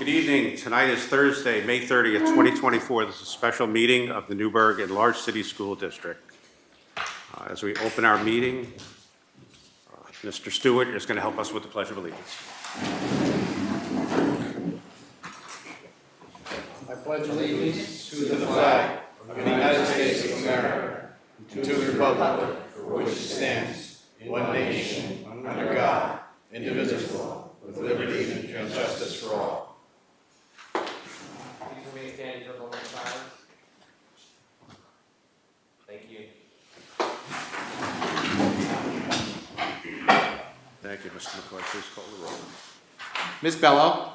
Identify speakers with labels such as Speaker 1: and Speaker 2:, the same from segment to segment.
Speaker 1: Good evening. Tonight is Thursday, May 30th, 2024. This is a special meeting of the Newburgh Enlarged City School District. As we open our meeting, Mr. Stewart is going to help us with the Pledge of Allegiance.
Speaker 2: I pledge allegiance to the flag of the United States of America, and to the republic for which it stands, one nation, under God, indivisible, with liberty and justice for all.
Speaker 3: Please remain standing for a moment of silence. Thank you.
Speaker 1: Thank you, Mr. McCoy. Please call the roll.
Speaker 4: Ms. Bello.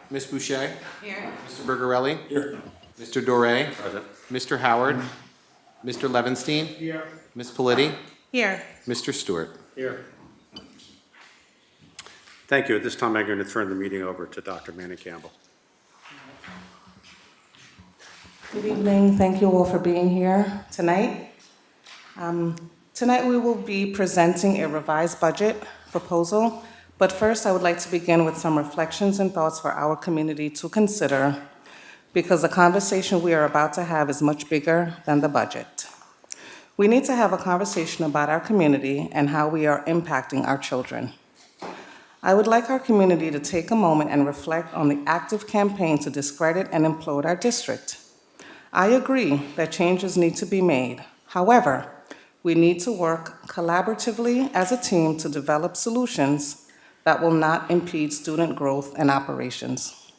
Speaker 4: Ms. Boucher.
Speaker 5: Here.
Speaker 4: Mr. Bergarelli. Here. Mr. Doré.
Speaker 1: Present.
Speaker 4: Mr. Howard. Mr. Levenstein.
Speaker 2: Here.
Speaker 4: Ms. Politti.
Speaker 5: Here.
Speaker 4: Mr. Stewart.
Speaker 2: Here.
Speaker 1: Thank you. At this time, I'm going to turn the meeting over to Dr. Manning Campbell.
Speaker 5: Good evening. Thank you all for being here tonight. Tonight we will be presenting a revised budget proposal, but first I would like to begin with some reflections and thoughts for our community to consider, because the conversation we are about to have is much bigger than the budget. We need to have a conversation about our community and how we are impacting our children. I would like our community to take a moment and reflect on the active campaign to discredit and implode our district. I agree that changes need to be made. However, we need to work collaboratively as a team to develop solutions that will not impede student growth and operations.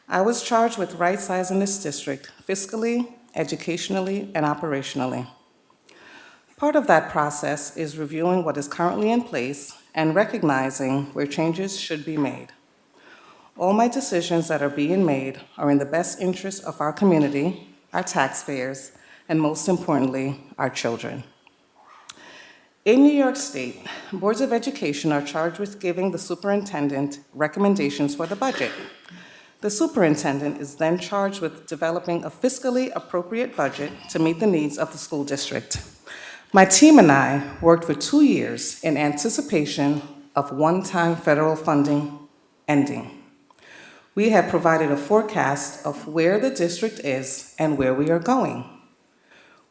Speaker 5: I was charged with right-sizing this district fiscally, educationally, and operationally. Part of that process is reviewing what is currently in place and recognizing where changes should be made. All my decisions that are being made are in the best interest of our community, our taxpayers, and most importantly, our children. In New York State, boards of education are charged with giving the superintendent recommendations for the budget. The superintendent is then charged with developing a fiscally appropriate budget to meet the needs of the school district. My team and I worked for 2 years in anticipation of one-time federal funding ending. We have provided a forecast of where the district is and where we are going.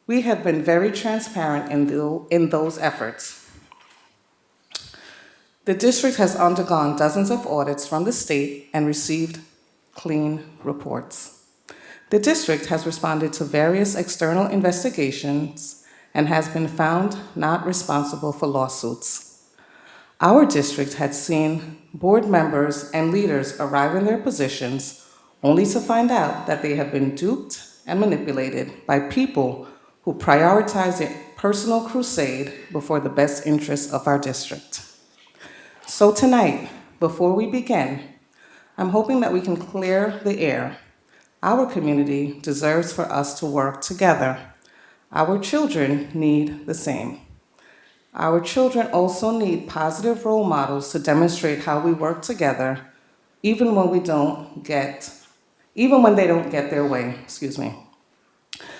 Speaker 5: We have been very transparent in those efforts. The district has undergone dozens of audits from the state and received clean reports. The district has responded to various external investigations and has been found not responsible for lawsuits. Our district had seen board members and leaders arrive in their positions only to find out that they have been duped and manipulated by people who prioritize their personal crusade before the best interests of our district. So tonight, before we begin, I'm hoping that we can clear the air. Our community deserves for us to work together. Our children need the same. Our children also need positive role models to demonstrate how we work together, even when they don't get their way,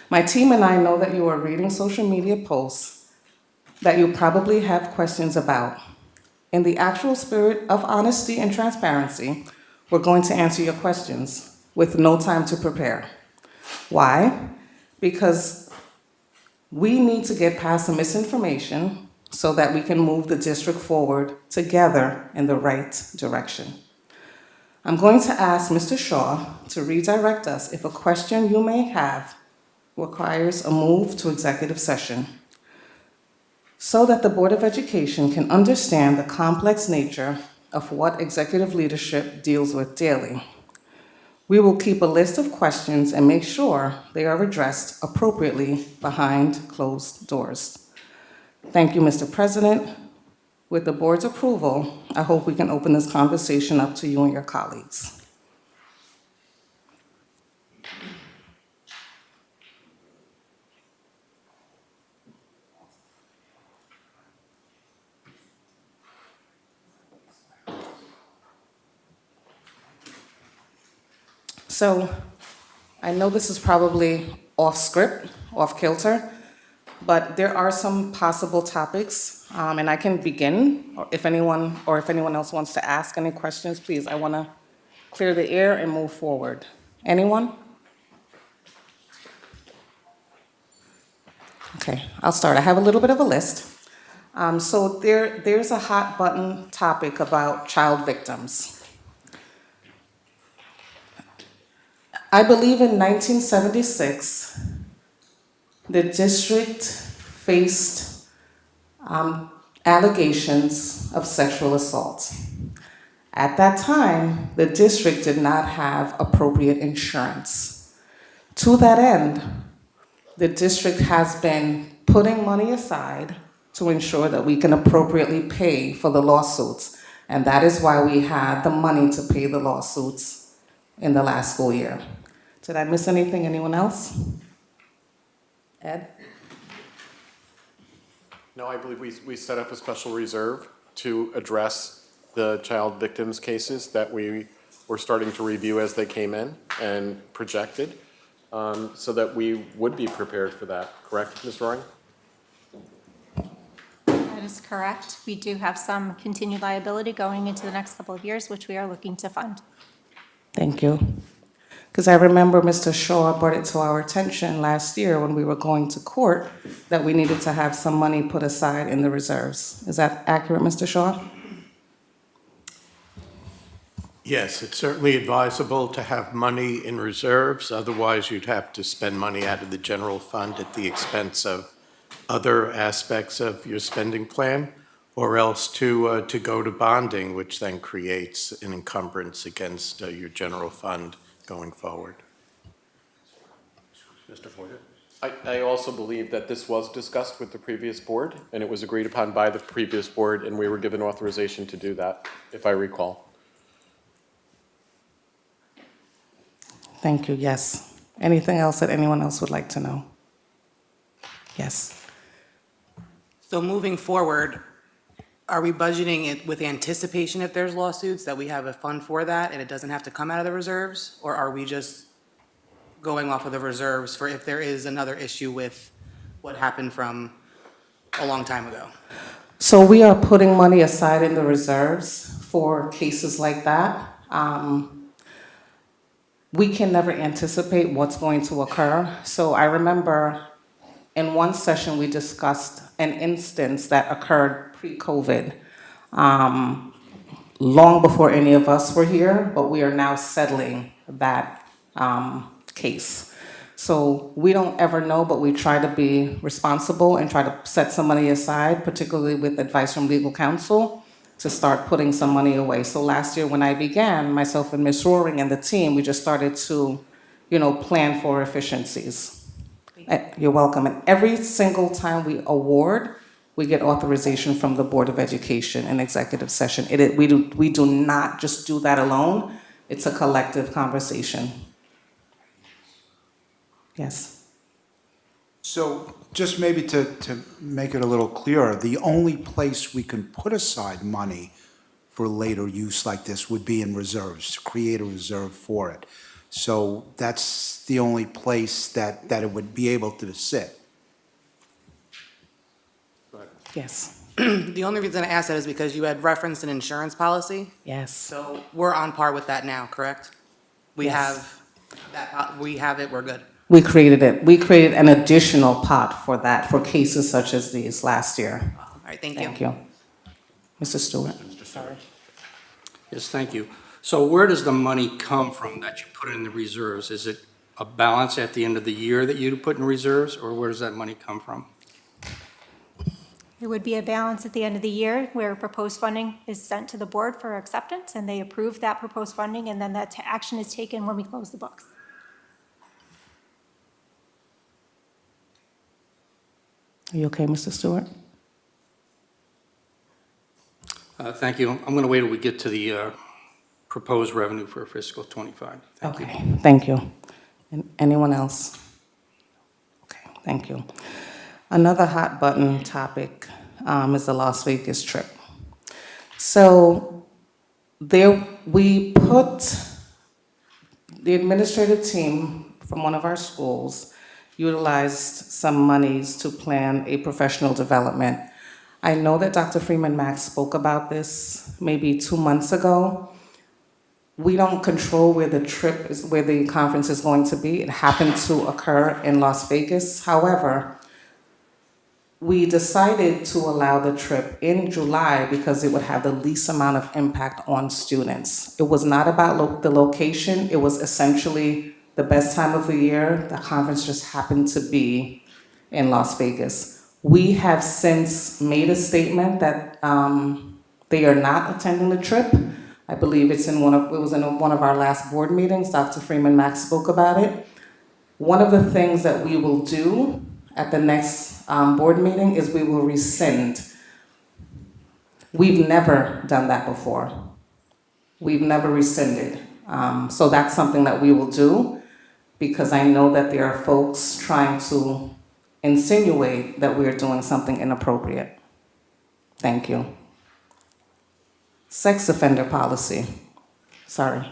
Speaker 5: My team and I know that you are reading social media posts that you probably have questions about. In the actual spirit of honesty and transparency, we're going to answer your questions with no time to prepare. Why? Because we need to get past the misinformation so that we can move the district forward together in the right direction. I'm going to ask Mr. Shaw to redirect us if a question you may have requires a move to executive session, so that the Board of Education can understand the complex nature of what executive leadership deals with daily. We will keep a list of questions and make sure they are addressed appropriately behind closed doors. Thank you, Mr. President. With the board's approval, I hope we can open this conversation up to you and your colleagues. So I know this is probably off script, off kilter, but there are some possible topics, and I can begin, or if anyone else wants to ask any questions, please, I want to clear the air and move forward. Anyone? Okay, I'll start. I have a little bit of a list. So there's a hot button topic about child victims. I believe in 1976, the district faced allegations of sexual assault. At that time, the district did not have appropriate insurance. To that end, the district has been putting money aside to ensure that we can appropriately pay for the lawsuits. And that is why we had the money to pay the lawsuits in the last school year. Did I miss anything? Anyone else? Ed?
Speaker 6: No, I believe we set up a special reserve to address the child victims cases that we were starting to review as they came in and projected, so that we would be prepared for that. Correct, Ms. Roaring?
Speaker 7: That is correct. We do have some continued liability going into the next couple of years, which we are looking to fund.
Speaker 5: Thank you. Because I remember Mr. Shaw brought it to our attention last year when we were going to court that we needed to have some money put aside in the reserves. Is that accurate, Mr. Shaw?
Speaker 2: Yes, it's certainly advisable to have money in reserves. Otherwise, you'd have to spend money out of the general fund at the expense of other aspects of your spending plan, or else to go to bonding, which then creates an encumbrance against your general fund going forward.
Speaker 1: Mr. Forget?
Speaker 6: I also believe that this was discussed with the previous board, and it was agreed upon by the previous board, and we were given authorization to do that, if I recall.
Speaker 5: Thank you, yes. Anything else that anyone else would like to know? Yes.
Speaker 8: So moving forward, are we budgeting it with anticipation if there's lawsuits, that we have a fund for that and it doesn't have to come out of the reserves? Or are we just going off of the reserves for if there is another issue with what happened from a long time ago?
Speaker 5: So we are putting money aside in the reserves for cases like that. We can never anticipate what's going to occur. So I remember in one session, we discussed an instance that occurred pre-COVID, long before any of us were here, but we are now settling that case. So we don't ever know, but we try to be responsible and try to set some money aside, particularly with advice from legal counsel, to start putting some money away. So last year when I began, myself and Ms. Roaring and the team, we just started to, plan for efficiencies. You're welcome. And every single time we award, we get authorization from the Board of Education in executive session. We do not just do that alone. It's a collective conversation. Yes.
Speaker 9: So just maybe to make it a little clearer, the only place we can put aside money for later use like this would be in reserves, to create a reserve for it. So that's the only place that it would be able to sit.
Speaker 5: Yes.
Speaker 8: The only reason I asked that is because you had referenced an insurance policy.
Speaker 5: Yes.
Speaker 8: So we're on par with that now, correct? We
Speaker 5: Yes.
Speaker 8: have that, we have it, we're good.
Speaker 5: We created it. We created an additional pot for that, for cases such as these last year.
Speaker 8: All right, thank you.
Speaker 5: Thank you. Mr. Stewart? Sorry.
Speaker 10: Yes, thank you. So where does the money come from that you put in the reserves? Is it a balance at the end of the year that you put in reserves, or where does that money come from?
Speaker 7: It would be a balance at the end of the year where proposed funding is sent to the board for acceptance, and they approve that proposed funding, and then that action is taken when we close the books.
Speaker 5: Are you okay, Mr. Stewart?
Speaker 10: Thank you. I'm going to wait till we get to the proposed revenue for fiscal '25. Thank you.
Speaker 5: Okay, thank you. And anyone else? Okay, thank you. Another hot button topic is the Las Vegas trip. So we put the administrative team from one of our schools utilized some monies to plan a professional development. I know that Dr. Freeman Mack spoke about this maybe 2 months ago. We don't control where the trip is, where the conference is going to be. It happened to occur in Las Vegas. However, we decided to allow the trip in July because it would have the least amount of impact on students. It was not about the location. It was essentially the best time of the year. The conference just happened to be in Las Vegas. We have since made a statement that they are not attending the trip. I believe it was in one of our last board meetings. Dr. Freeman Mack spoke about it. One of the things that we will do at the next board meeting is we will rescind. We've never done that before. We've never rescinded. So that's something that we will do because I know that there are folks trying to insinuate that we're doing something inappropriate. Thank you. Sex offender policy. Sorry,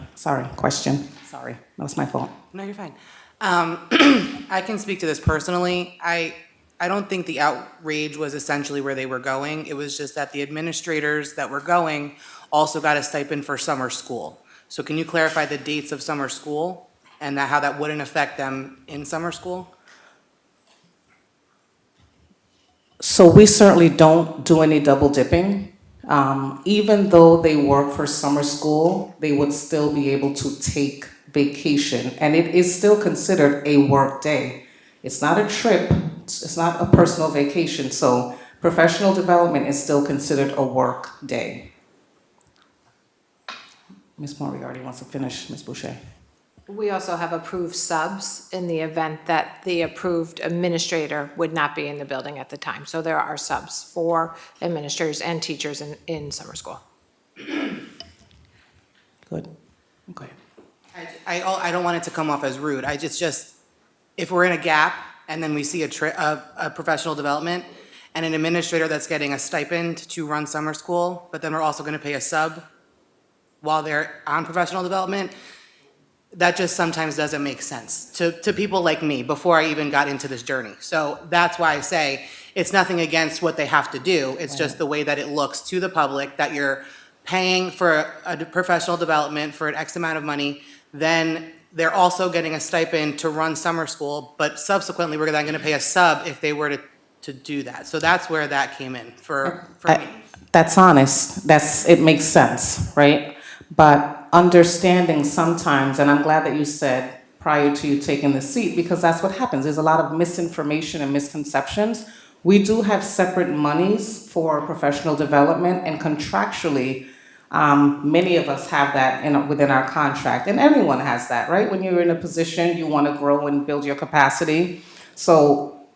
Speaker 5: question. Sorry, that was my fault.
Speaker 8: No, you're fine. I can speak to this personally. I don't think the outrage was essentially where they were going. It was just that the administrators that were going also got a stipend for summer school. So can you clarify the dates of summer school and how that wouldn't affect them in summer school?
Speaker 5: So we certainly don't do any double dipping. Even though they work for summer school, they would still be able to take vacation, and it is still considered a work day. It's not a trip, it's not a personal vacation, so professional development is still considered a work day. Ms. Moriarty wants to finish, Ms. Boucher.
Speaker 11: We also have approved subs in the event that the approved administrator would not be in the building at the time. So there are subs for administrators and teachers in summer school.
Speaker 5: Good. Okay.
Speaker 8: I don't want it to come off as rude. Just if we're in a gap and then we see a professional development and an administrator that's getting a stipend to run summer school, but then we're also going to pay a sub while they're on professional development, that just sometimes doesn't make sense to people like me before I even got into this journey. So that's why I say it's nothing against what they have to do. It's just the way that it looks to the public that you're paying for a professional development for an X amount of money, then they're also getting a stipend to run summer school, but subsequently we're then going to pay a sub if they were to do that. So that's where that came in for me.
Speaker 5: That's honest. It makes sense, right? But understanding sometimes, and I'm glad that you said prior to you taking the seat, because that's what happens. There's a lot of misinformation and misconceptions. We do have separate monies for professional development, and contractually, many of us have that within our contract, and everyone has that, right? When you're in a position, you want to grow and build your capacity. So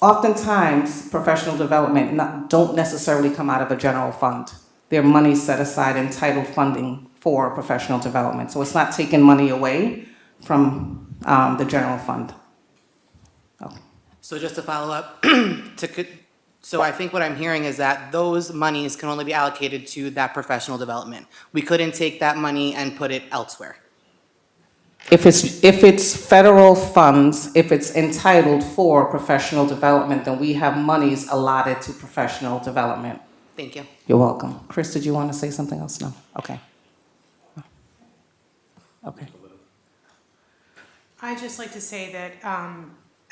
Speaker 5: oftentimes, professional development don't necessarily come out of a general fund. They're money set aside, entitled funding for professional development. So it's not taking money away from the general fund. Oh.
Speaker 8: So just to follow up, so I think what I'm hearing is that those monies can only be allocated to that professional development. We couldn't take that money and put it elsewhere.
Speaker 5: If it's federal funds, if it's entitled for professional development, then we have monies allotted to professional development.
Speaker 8: Thank you.
Speaker 5: You're welcome. Chris, did you want to say something else? No? Okay. Okay.
Speaker 12: I'd just like to say that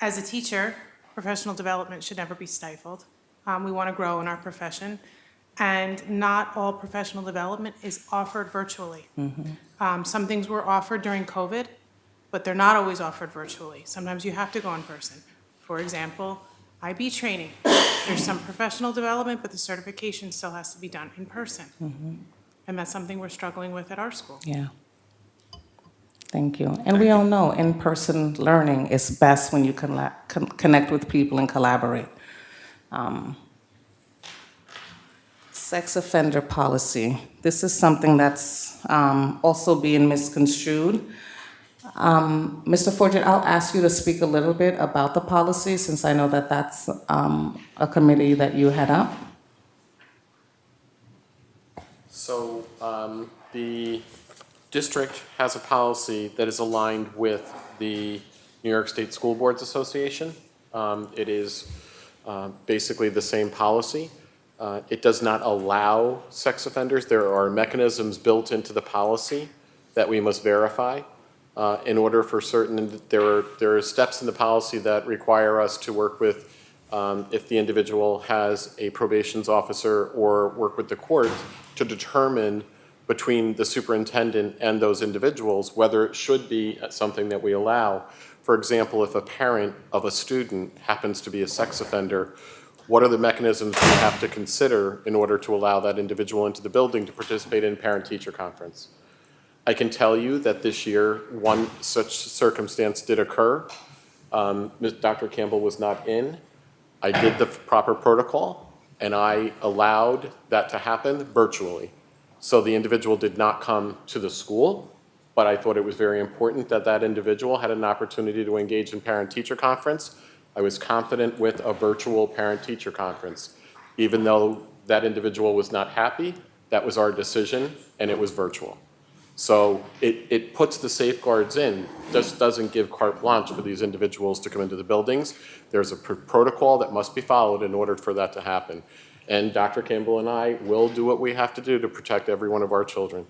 Speaker 12: as a teacher, professional development should never be stifled. We want to grow in our profession, and not all professional development is offered virtually.
Speaker 5: Mm-hmm.
Speaker 12: Some things were offered during COVID, but they're not always offered virtually. Sometimes you have to go in person. For example, IB training. There's some professional development, but the certification still has to be done in person.
Speaker 5: Mm-hmm.
Speaker 12: And that's something we're struggling with at our school.
Speaker 5: Yeah. Thank you. And we all know in-person learning is best when you connect with people and collaborate. Sex offender policy. This is something that's also being misconstrued. Mr. Forget, I'll ask you to speak a little bit about the policy, since I know that that's a committee that you head up.
Speaker 6: So the district has a policy that is aligned with the New York State School Boards Association. It is basically the same policy. It does not allow sex offenders. There are mechanisms built into the policy that we must verify. In order for certain, there are steps in the policy that require us to work with, if the individual has a probations officer, or work with the court to determine between the superintendent and those individuals whether it should be something that we allow. For example, if a parent of a student happens to be a sex offender, what are the mechanisms we have to consider in order to allow that individual into the building to participate in parent-teacher conference? I can tell you that this year, one such circumstance did occur. Dr. Campbell was not in. I did the proper protocol, and I allowed that to happen virtually. So the individual did not come to the school, but I thought it was very important that that individual had an opportunity to engage in parent-teacher conference. I was confident with a virtual parent-teacher conference. Even though that individual was not happy, that was our decision, and it was virtual. So it puts the safeguards in, just doesn't give carte blanche for these individuals to come into the buildings. There's a protocol that must be followed in order for that to happen. And Dr. Campbell and I will do what we have to do to protect every one of our children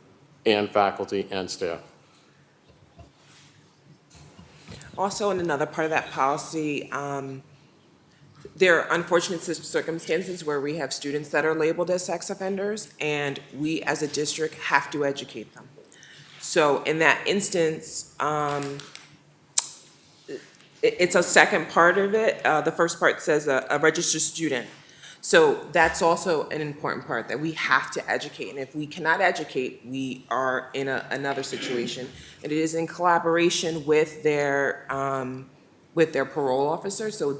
Speaker 6: and faculty and staff.
Speaker 13: Also, in another part of that policy, there are unfortunate circumstances where we have students that are labeled as sex offenders, and we as a district have to educate them. So in that instance, it's a second part of it. The first part says a registered student. So that's also an important part, that we have to educate. And if we cannot educate, we are in another situation. And it is in collaboration with their parole officer. So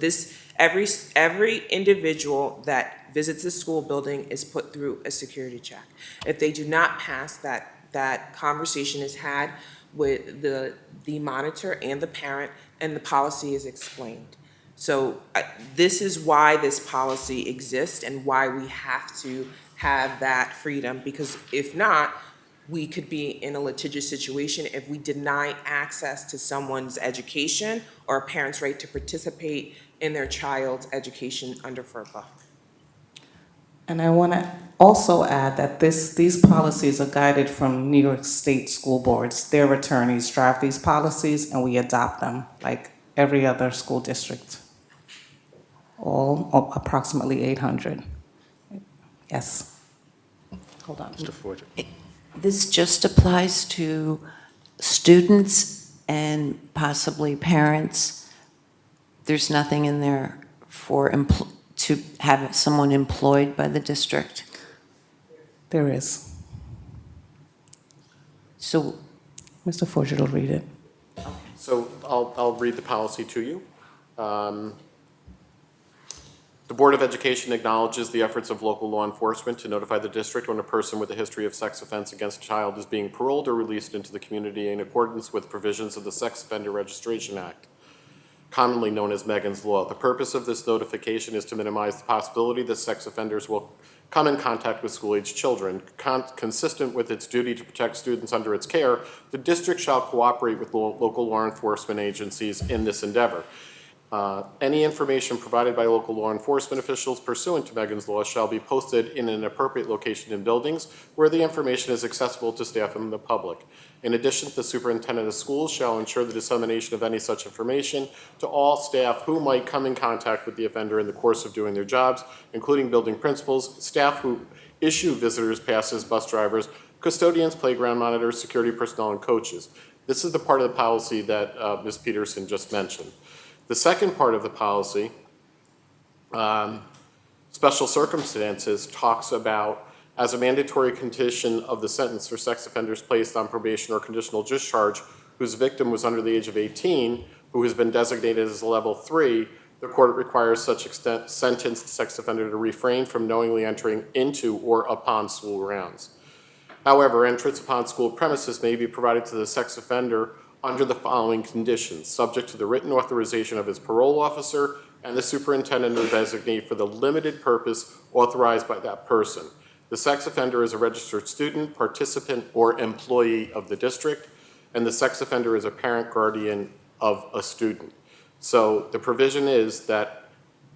Speaker 13: every individual that visits the school building is put through a security check. If they do not pass, that conversation is had with the monitor and the parent, and the policy is explained. So this is why this policy exists and why we have to have that freedom, because if not, we could be in a litigious situation if we deny access to someone's education or a parent's right to participate in their child's education under FERPA.
Speaker 5: And I want to also add that these policies are guided from New York State school boards. Their attorneys draft these policies and we adopt them like every other school district. All approximately 800. Yes. Hold on.
Speaker 1: Mr. Forger.
Speaker 14: This just applies to students and possibly parents. There's nothing in there for to have someone employed by the district?
Speaker 5: There is.
Speaker 14: So,
Speaker 5: Mr. Forger will read it.
Speaker 6: So I'll read the policy to you. The Board of Education acknowledges the efforts of local law enforcement to notify the district when a person with a history of sex offense against a child is being paroled or released into the community in accordance with provisions of the Sex Offender Registration Act, commonly known as Megan's Law. The purpose of this notification is to minimize the possibility that sex offenders will come in contact with school-aged children. Consistent with its duty to protect students under its care, the district shall cooperate with local law enforcement agencies in this endeavor. Any information provided by local law enforcement officials pursuant to Megan's Law shall be posted in an appropriate location in buildings where the information is accessible to staff and the public. In addition, the superintendent of schools shall ensure the dissemination of any such information to all staff who might come in contact with the offender in the course of doing their jobs, including building principals, staff who issue visitors passes, bus drivers, custodians, playground monitors, security personnel, and coaches. This is the part of the policy that Ms. Peterson just mentioned. The second part of the policy, special circumstances, talks about as a mandatory condition of the sentence for sex offenders placed on probation or conditional discharge whose victim was under the age of 18, who has been designated as a level 3, the court requires such sentenced sex offender to refrain from knowingly entering into or upon school grounds. However, entrance upon school premises may be provided to the sex offender under the following conditions, subject to the written authorization of his parole officer and the superintendent or designee for the limited purpose authorized by that person. The sex offender is a registered student, participant, or employee of the district, and the sex offender is a parent, guardian of a student. So the provision is that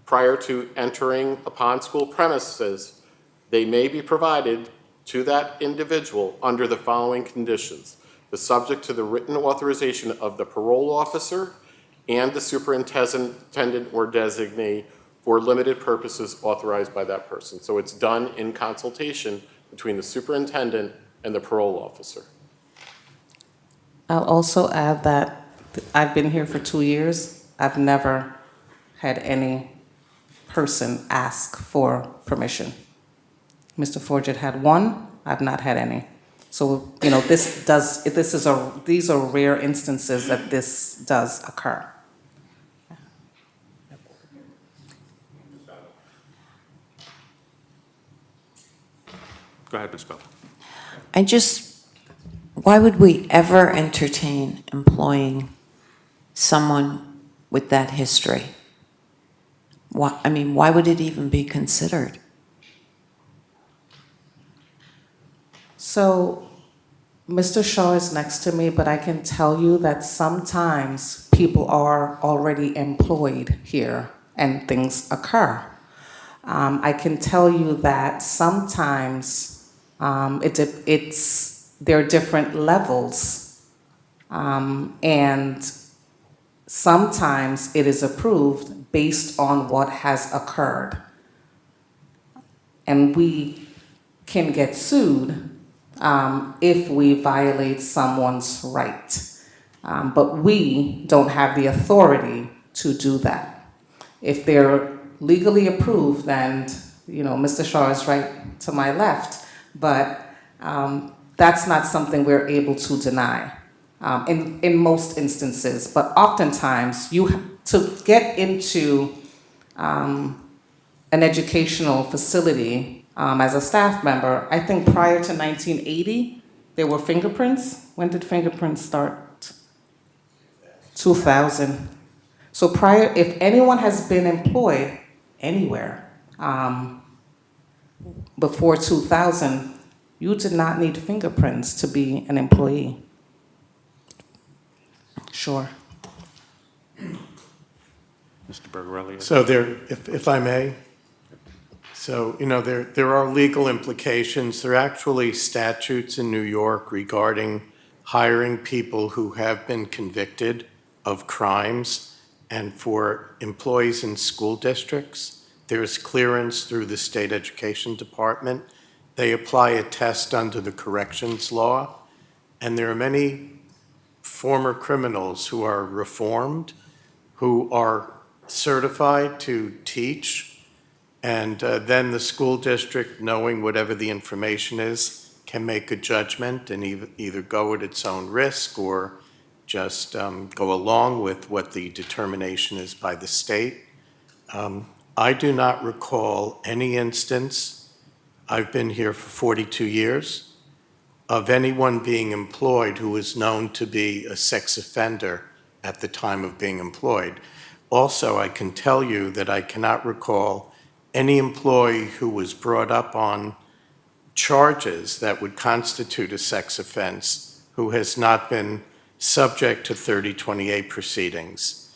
Speaker 6: prior to entering upon school premises, they may be provided to that individual under the following conditions. but subject to the written authorization of the parole officer and the superintendent or designee for limited purposes authorized by that person. So it's done in consultation between the superintendent and the parole officer.
Speaker 5: I'll also add that I've been here for 2 years. I've never had any person ask for permission. Mr. Forget had one, I've not had any. So, you know, these are rare instances that this does occur.
Speaker 1: Go ahead, Ms. Bell.
Speaker 14: Why would we ever entertain employing someone with that history? Why would it even be considered?
Speaker 5: So, Mr. Shaw is next to me, but I can tell you that sometimes people are already employed here and things occur. I can tell you that sometimes there are different levels, and sometimes it is approved based on what has occurred. And we can get sued if we violate someone's right. But we don't have the authority to do that. If they're legally approved, then, you know, Mr. Shaw is right to my left, but that's not something we're able to deny in most instances. But oftentimes, to get into an educational facility as a staff member, I think prior to 1980, there were fingerprints. When did fingerprints start? 2000. So if anyone has been employed anywhere before 2000, you did not need fingerprints to be an employee. Sure.
Speaker 1: Mr. Bergarelli.
Speaker 15: So if I may, so, you know, there are legal implications. There are actually statutes in New York regarding hiring people who have been convicted of crimes, and for employees in school districts, there's clearance through the state education department. They apply a test under the corrections law, and there are many former criminals who are reformed, who are certified to teach, and then the school district, knowing whatever the information is, can make a judgment and either go at its own risk or just go along with what the determination is by the state. I do not recall any instance, I've been here for 42 years, of anyone being employed who was known to be a sex offender at the time of being employed. Also, I can tell you that I cannot recall any employee who was brought up on charges that would constitute a sex offense who has not been subject to 3028 proceedings.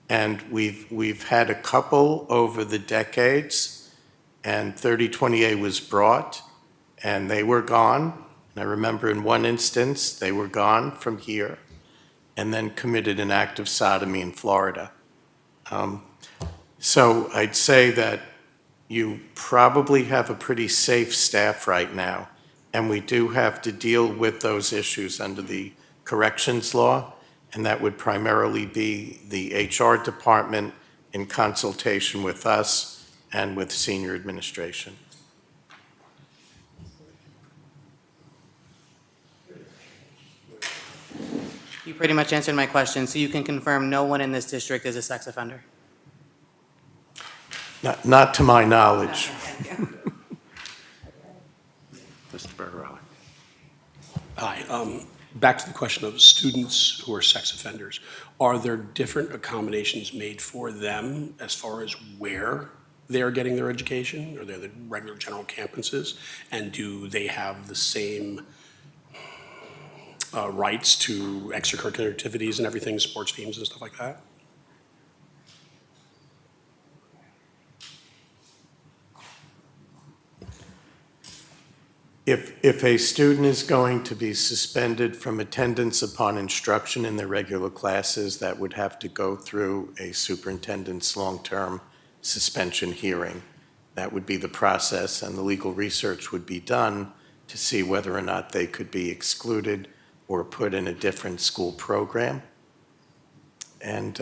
Speaker 15: And we've had a couple over the decades, and 3028 was brought, and they were gone. And I remember in one instance, they were gone from here and then committed an act of sodomy in Florida. So I'd say that you probably have a pretty safe staff right now, and we do have to deal with those issues under the corrections law, and that would primarily be the HR department in consultation with us and with senior administration.
Speaker 8: You pretty much answered my question, so you can confirm no one in this district is a sex offender?
Speaker 15: Not to my knowledge.
Speaker 1: Mr. Bergarelli.
Speaker 16: Hi. Back to the question of students who are sex offenders. Are there different accommodations made for them as far as where they are getting their education? Are there the regular general campuses? And do they have the same rights to extracurricular activities and everything, sports teams and stuff like that?
Speaker 15: If a student is going to be suspended from attendance upon instruction in their regular classes, that would have to go through a superintendent's long-term suspension hearing. That would be the process, and the legal research would be done to see whether or not they could be excluded or put in a different school program. And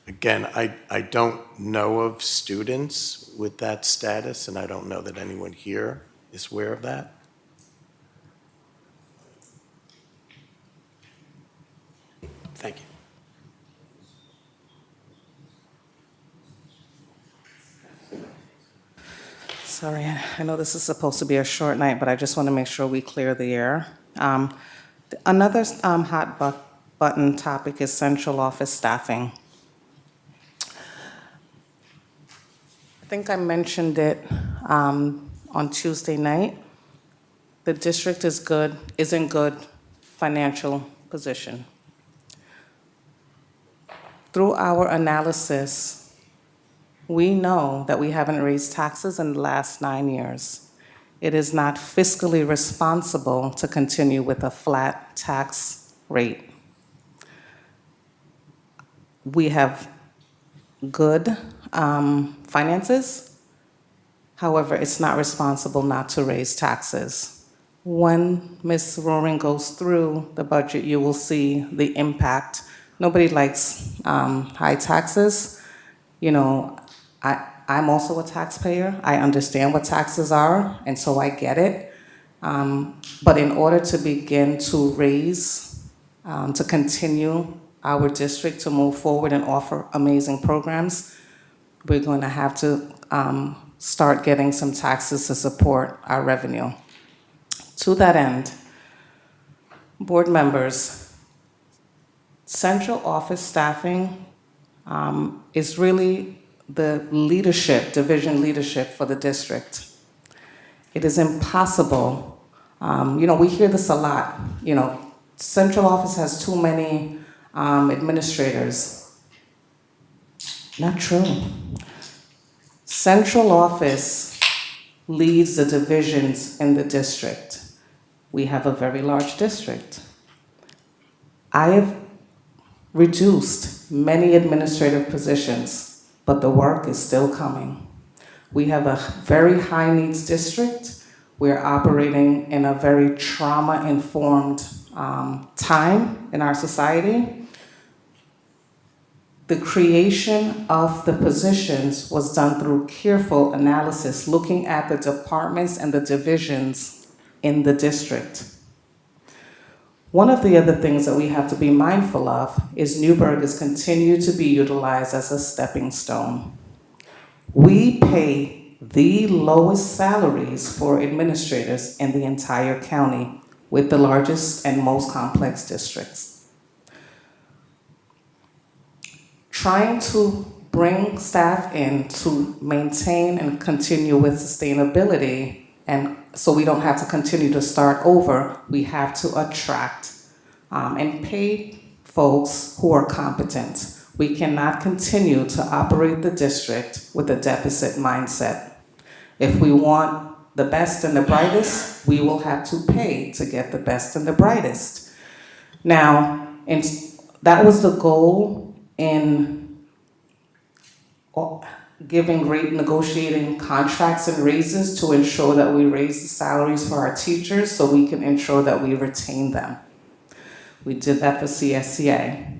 Speaker 15: again, I don't know of students with that status, and I don't know that anyone here is aware of that.
Speaker 16: Thank you.
Speaker 5: Sorry, I know this is supposed to be a short night, but I just want to make sure we clear the air. Another hot button topic is central office staffing. I think I mentioned it on Tuesday night. The district is in good financial position. Through our analysis, we know that we haven't raised taxes in the last 9 years. It is not fiscally responsible to continue with a flat tax rate. We have good finances. However, it's not responsible not to raise taxes. When Ms. Roaring goes through the budget, you will see the impact. Nobody likes high taxes. You know, I'm also a taxpayer. I understand what taxes are, and so I get it. But in order to begin to raise, to continue our district to move forward and offer amazing programs, we're going to have to start getting some taxes to support our revenue. To that end, board members, central office staffing is really the leadership, division leadership for the district. It is impossible. We hear this a lot. Central office has too many administrators. Not true. Central office leads the divisions in the district. We have a very large district. I have reduced many administrative positions, but the work is still coming. We have a very high needs district. We're operating in a very trauma-informed time in our society. The creation of the positions was done through careful analysis, looking at the departments and the divisions in the district. One of the other things that we have to be mindful of is Newburgh is continued to be utilized as a stepping stone. We pay the lowest salaries for administrators in the entire county, with the largest and most complex districts. Trying to bring staff in to maintain and continue with sustainability, and so we don't have to continue to start over, we have to attract and pay folks who are competent. We cannot continue to operate the district with a deficit mindset. If we want the best and the brightest, we will have to pay to get the best and the brightest. Now, that was the goal in giving rate negotiating contracts and raises to ensure that we raise the salaries for our teachers so we can ensure that we retain them. We did that for CSCA.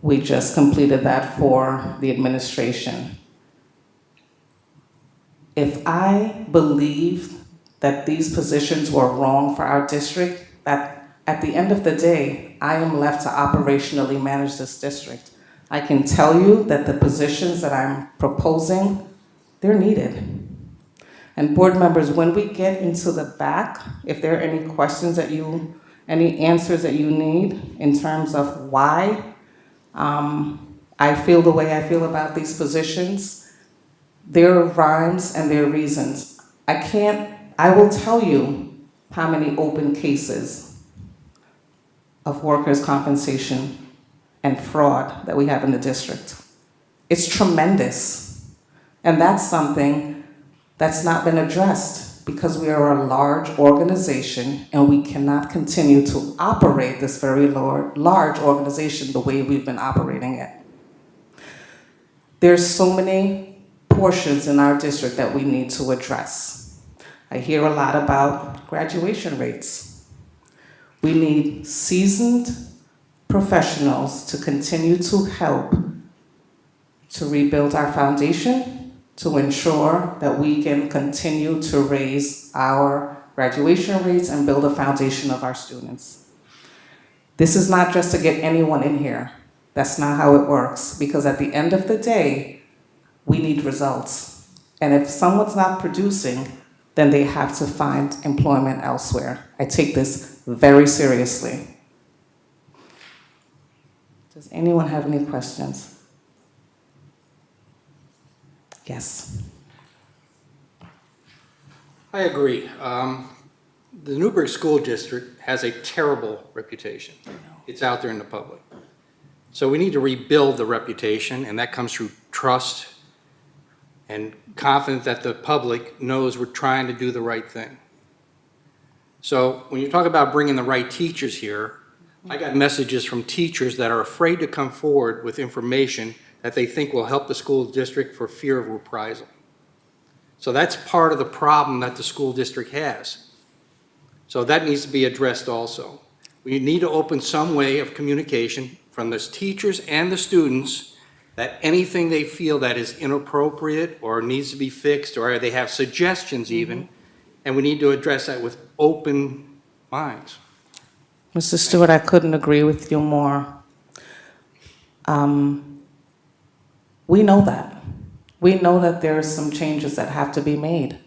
Speaker 5: We just completed that for the administration. If I believe that these positions were wrong for our district, that at the end of the day, I am left to operationally manage this district. I can tell you that the positions that I'm proposing, they're needed. And board members, when we get into the back, if there are any questions that any answers that you need in terms of why I feel the way I feel about these positions, there are rhymes and there are reasons. I will tell you how many open cases of workers' compensation and fraud that we have in the district. It's tremendous. And that's something that's not been addressed. because we are a large organization and we cannot continue to operate this very large organization the way we've been operating it. There's so many portions in our district that we need to address. I hear a lot about graduation rates. We need seasoned professionals to continue to help to rebuild our foundation, to ensure that we can continue to raise our graduation rates and build a foundation of our students. This is not just to get anyone in here. That's not how it works, because at the end of the day, we need results. And if someone's not producing, then they have to find employment elsewhere. I take this very seriously. Does anyone have any questions? Yes.
Speaker 10: I agree. The Newburgh School District has a terrible reputation. It's out there in the public. So we need to rebuild the reputation, and that comes through trust and confidence that the public knows we're trying to do the right thing. So when you talk about bringing the right teachers here, I got messages from teachers that are afraid to come forward with information that they think will help the school district for fear of reprisal. So that's part of the problem that the school district has. So that needs to be addressed also. We need to open some way of communication from the teachers and the students that anything they feel that is inappropriate or needs to be fixed, or they have suggestions even, and we need to address that with open minds.
Speaker 5: Mr. Stewart, I couldn't agree with you more. We know that. We know that there are some changes that have to be made.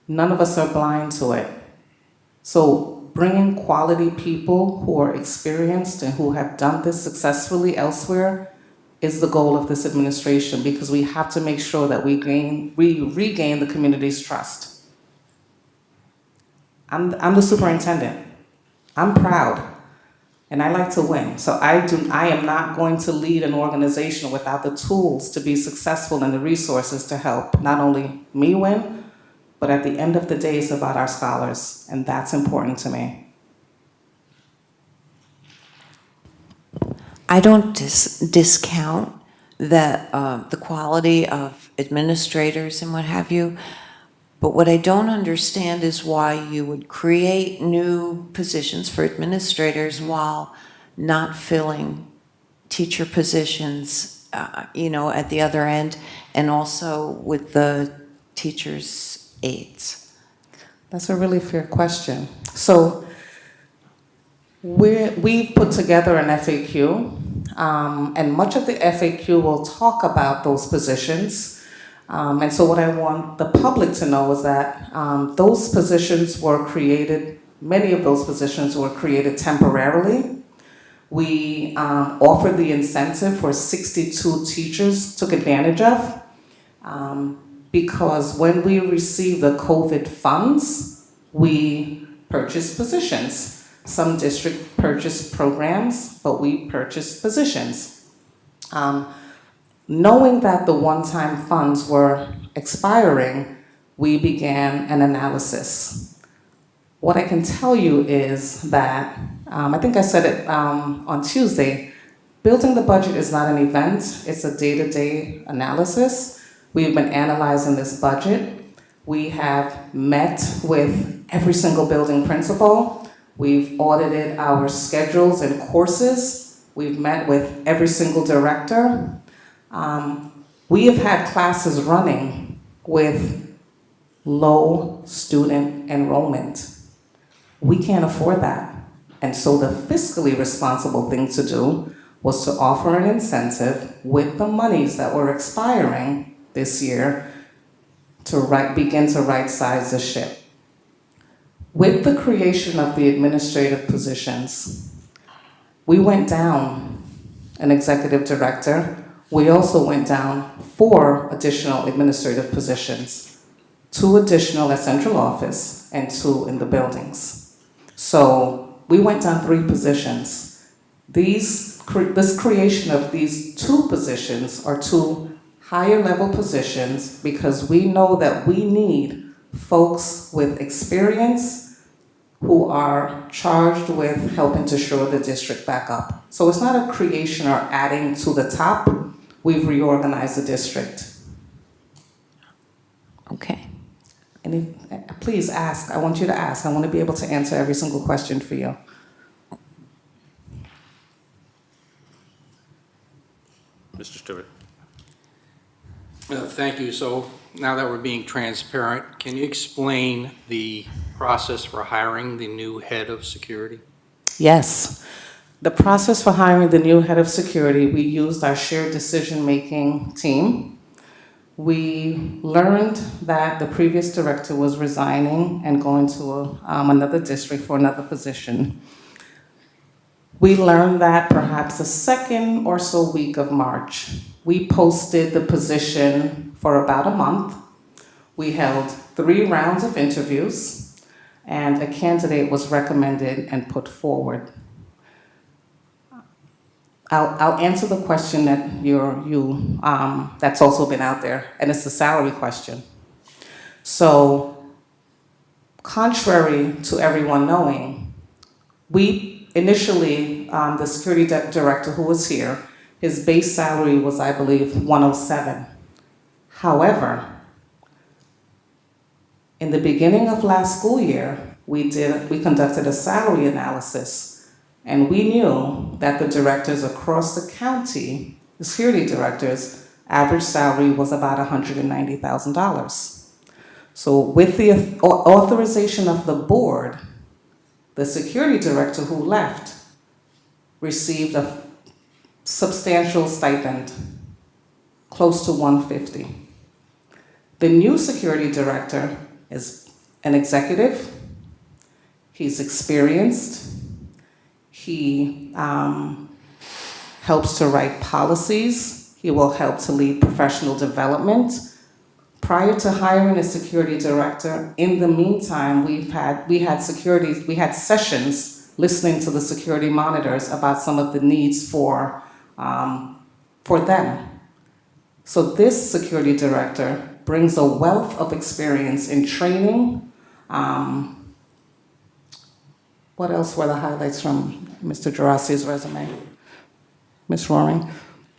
Speaker 5: None of us are blind to it. So bringing quality people who are experienced and who have done this successfully elsewhere is the goal of this administration, because we have to make sure that we regain the community's trust. I'm the superintendent. I'm proud. And I like to win. So I am not going to lead an organization without the tools to be successful and the resources to help not only me win, but at the end of the day, it's about our scholars, and that's important to me.
Speaker 14: I don't discount the quality of administrators and what have you, but what I don't understand is why you would create new positions for administrators while not filling teacher positions, at the other end, and also with the teachers' aides.
Speaker 5: That's a really fair question. So we've put together an FAQ, and much of the FAQ will talk about those positions. And so what I want the public to know is that those positions were created, many of those positions were created temporarily. We offered the incentive for 62 teachers took advantage of, because when we received the COVID funds, we purchased positions. Some districts purchased programs, but we purchased positions. Knowing that the one-time funds were expiring, we began an analysis. What I can tell you is that, I think I said it on Tuesday, building the budget is not an event, it's a day-to-day analysis. We've been analyzing this budget. We have met with every single building principal. We've audited our schedules and courses. We've met with every single director. We have had classes running with low student enrollment. We can't afford that. And so the fiscally responsible thing to do was to offer an incentive with the monies that were expiring this year to begin to right-size the ship. With the creation of the administrative positions, we went down an executive director. We also went down 4 additional administrative positions, 2 additional at central office and 2 in the buildings. So we went down 3 positions. This creation of these 2 positions are 2 higher level positions because we know that we need folks with experience who are charged with helping to shore the district back up. So it's not a creation or adding to the top. We've reorganized the district.
Speaker 14: Okay.
Speaker 5: Please ask. I want you to ask. I want to be able to answer every single question for you.
Speaker 1: Mr. Stewart.
Speaker 10: Thank you. So now that we're being transparent, can you explain the process for hiring the new head of security?
Speaker 5: Yes. The process for hiring the new head of security, we used our shared decision-making team. We learned that the previous director was resigning and going to another district for another position. We learned that perhaps the second or so week of March. We posted the position for about a month. We held 3 rounds of interviews, and a candidate was recommended and put forward. I'll answer the question that that's also been out there, and it's the salary question. So, contrary to everyone knowing, we initially, the security director who was here, his base salary was, I believe, $107. However, in the beginning of last school year, we conducted a salary analysis. And we knew that the directors across the county, the security directors, average salary was about $190,000. So with the authorization of the board, the security director who left received a substantial stipend, close to $150. The new security director is an executive. He's experienced. He helps to write policies. He will help to lead professional development. Prior to hiring a security director, in the meantime, we had sessions listening to the security monitors about some of the needs for them. So this security director brings a wealth of experience in training. What else were the highlights from Mr. Geraci's resume? Ms. Roaring,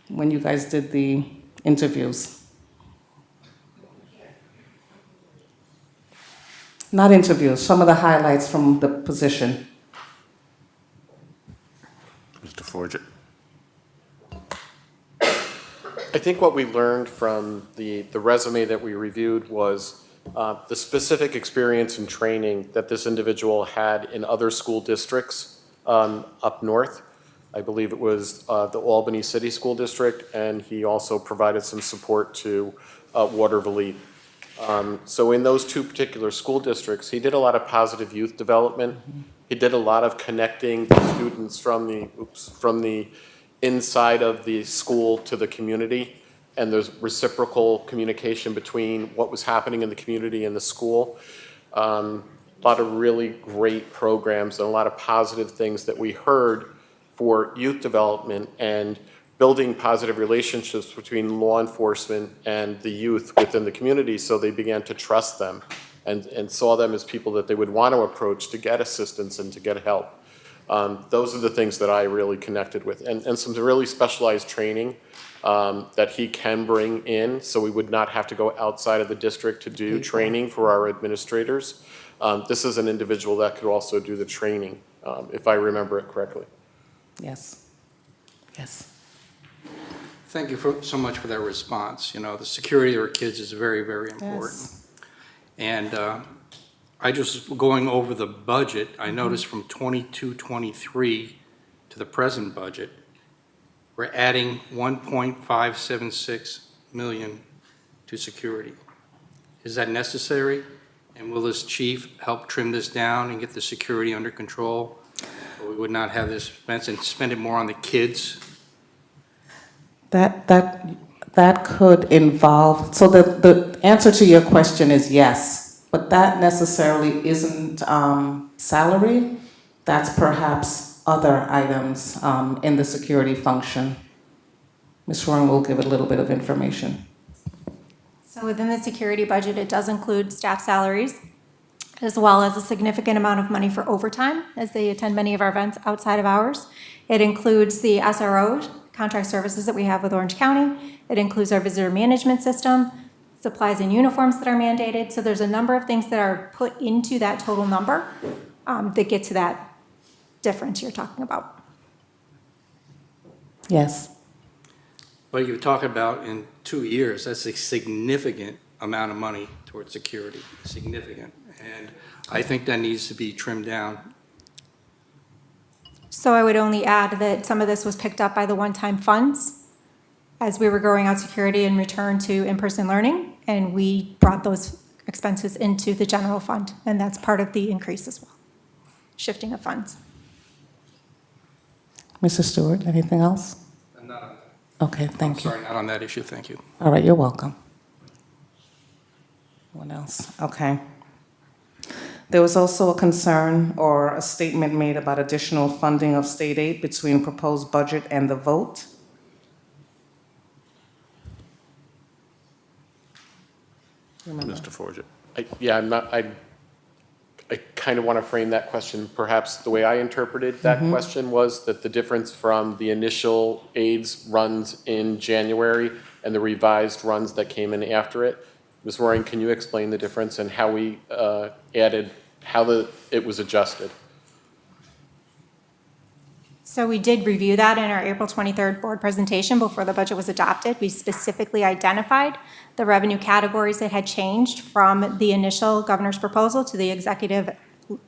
Speaker 5: when you guys did the interviews? Not interviews, some of the highlights from the position.
Speaker 1: Mr. Forget.
Speaker 6: I think what we learned from the resume that we reviewed was the specific experience and training that this individual had in other school districts up north. I believe it was the Albany City School District, and he also provided some support to Waterville. So in those 2 particular school districts, he did a lot of positive youth development. He did a lot of connecting the students from the inside of the school to the community, and there's reciprocal communication between what was happening in the community and the school. A lot of really great programs and a lot of positive things that we heard for youth development and building positive relationships between law enforcement and the youth within the community, so they began to trust them and saw them as people that they would want to approach to get assistance and to get help. Those are the things that I really connected with, and some really specialized training that he can bring in, so we would not have to go outside of the district to do training for our administrators. This is an individual that could also do the training, if I remember it correctly.
Speaker 5: Yes. Yes.
Speaker 10: Thank you so much for that response. You know, the security of our kids is very, very important.
Speaker 5: Yes.
Speaker 10: And I just going over the budget, I noticed from 22-23 to the present budget, we're adding 1.576 million to security. Is that necessary? And will this chief help trim this down and get the security under control? So we would not have this expense and spend it more on the kids?
Speaker 5: That could involve, so the answer to your question is yes, but that necessarily isn't salary. That's perhaps other items in the security function. Ms. Rowan will give a little bit of information.
Speaker 7: So within the security budget, it does include staff salaries, as well as a significant amount of money for overtime, as they attend many of our events outside of hours. It includes the SRO, contract services that we have with Orange County. It includes our visitor management system, supplies and uniforms that are mandated. So there's a number of things that are put into that total number that get to that difference you're talking about.
Speaker 5: Yes.
Speaker 10: But you're talking about in 2 years, that's a significant amount of money towards security, significant. And I think that needs to be trimmed down.
Speaker 7: So I would only add that some of this was picked up by the one-time funds as we were growing out security in return to in-person learning, and we brought those expenses into the general fund, and that's part of the increase as well, shifting of funds.
Speaker 5: Mr. Stewart, anything else?
Speaker 10: Not on that.
Speaker 5: Okay, thank you.
Speaker 10: Sorry, not on that issue, thank you.
Speaker 5: All right, you're welcome. Anyone else? Okay. There was also a concern or a statement made about additional funding of state aid between proposed budget and the vote. Remember?
Speaker 6: Mr. Forget. I kind of want to frame that question, perhaps the way I interpreted that question was that the difference from the initial aids runs in January and the revised runs that came in after it. Ms. Roaring, can you explain the difference and how we added, how it was adjusted?
Speaker 7: So we did review that in our April 23rd board presentation before the budget was adopted. We specifically identified the revenue categories that had changed from the initial governor's proposal to the executive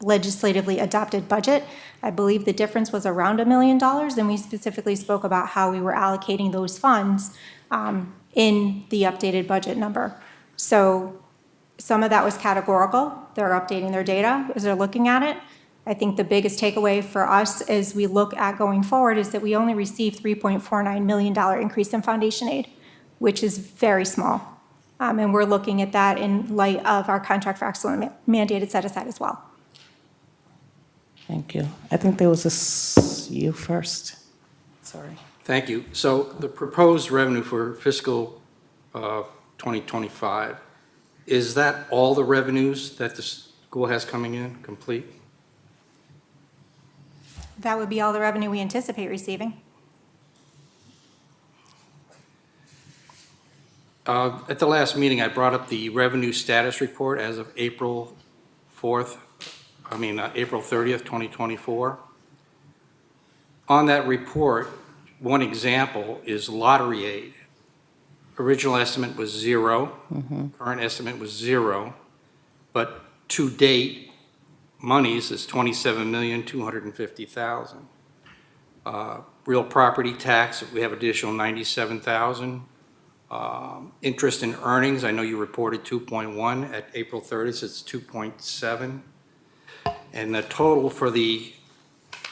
Speaker 7: legislatively adopted budget. I believe the difference was around $1 million, and we specifically spoke about how we were allocating those funds in the updated budget number. So some of that was categorical. They're updating their data as they're looking at it. I think the biggest takeaway for us as we look at going forward is that we only received $3.49 million increase in foundation aid, which is very small. And we're looking at that in light of our contract for excellence mandated set aside as well.
Speaker 5: Thank you. I think there was you first. Sorry.
Speaker 10: Thank you. So the proposed revenue for fiscal 2025, is that all the revenues that the school has coming in, complete?
Speaker 7: That would be all the revenue we anticipate receiving.
Speaker 10: At the last meeting, I brought up the revenue status report as of April 30th, 2024. On that report, one example is lottery aid. Original estimate was 0, current estimate was 0, but to date, monies is $27,250,000. Real property tax, we have additional $97,000. Interest in earnings, I know you reported 2.1 at April 30th, it's 2.7. And the total for the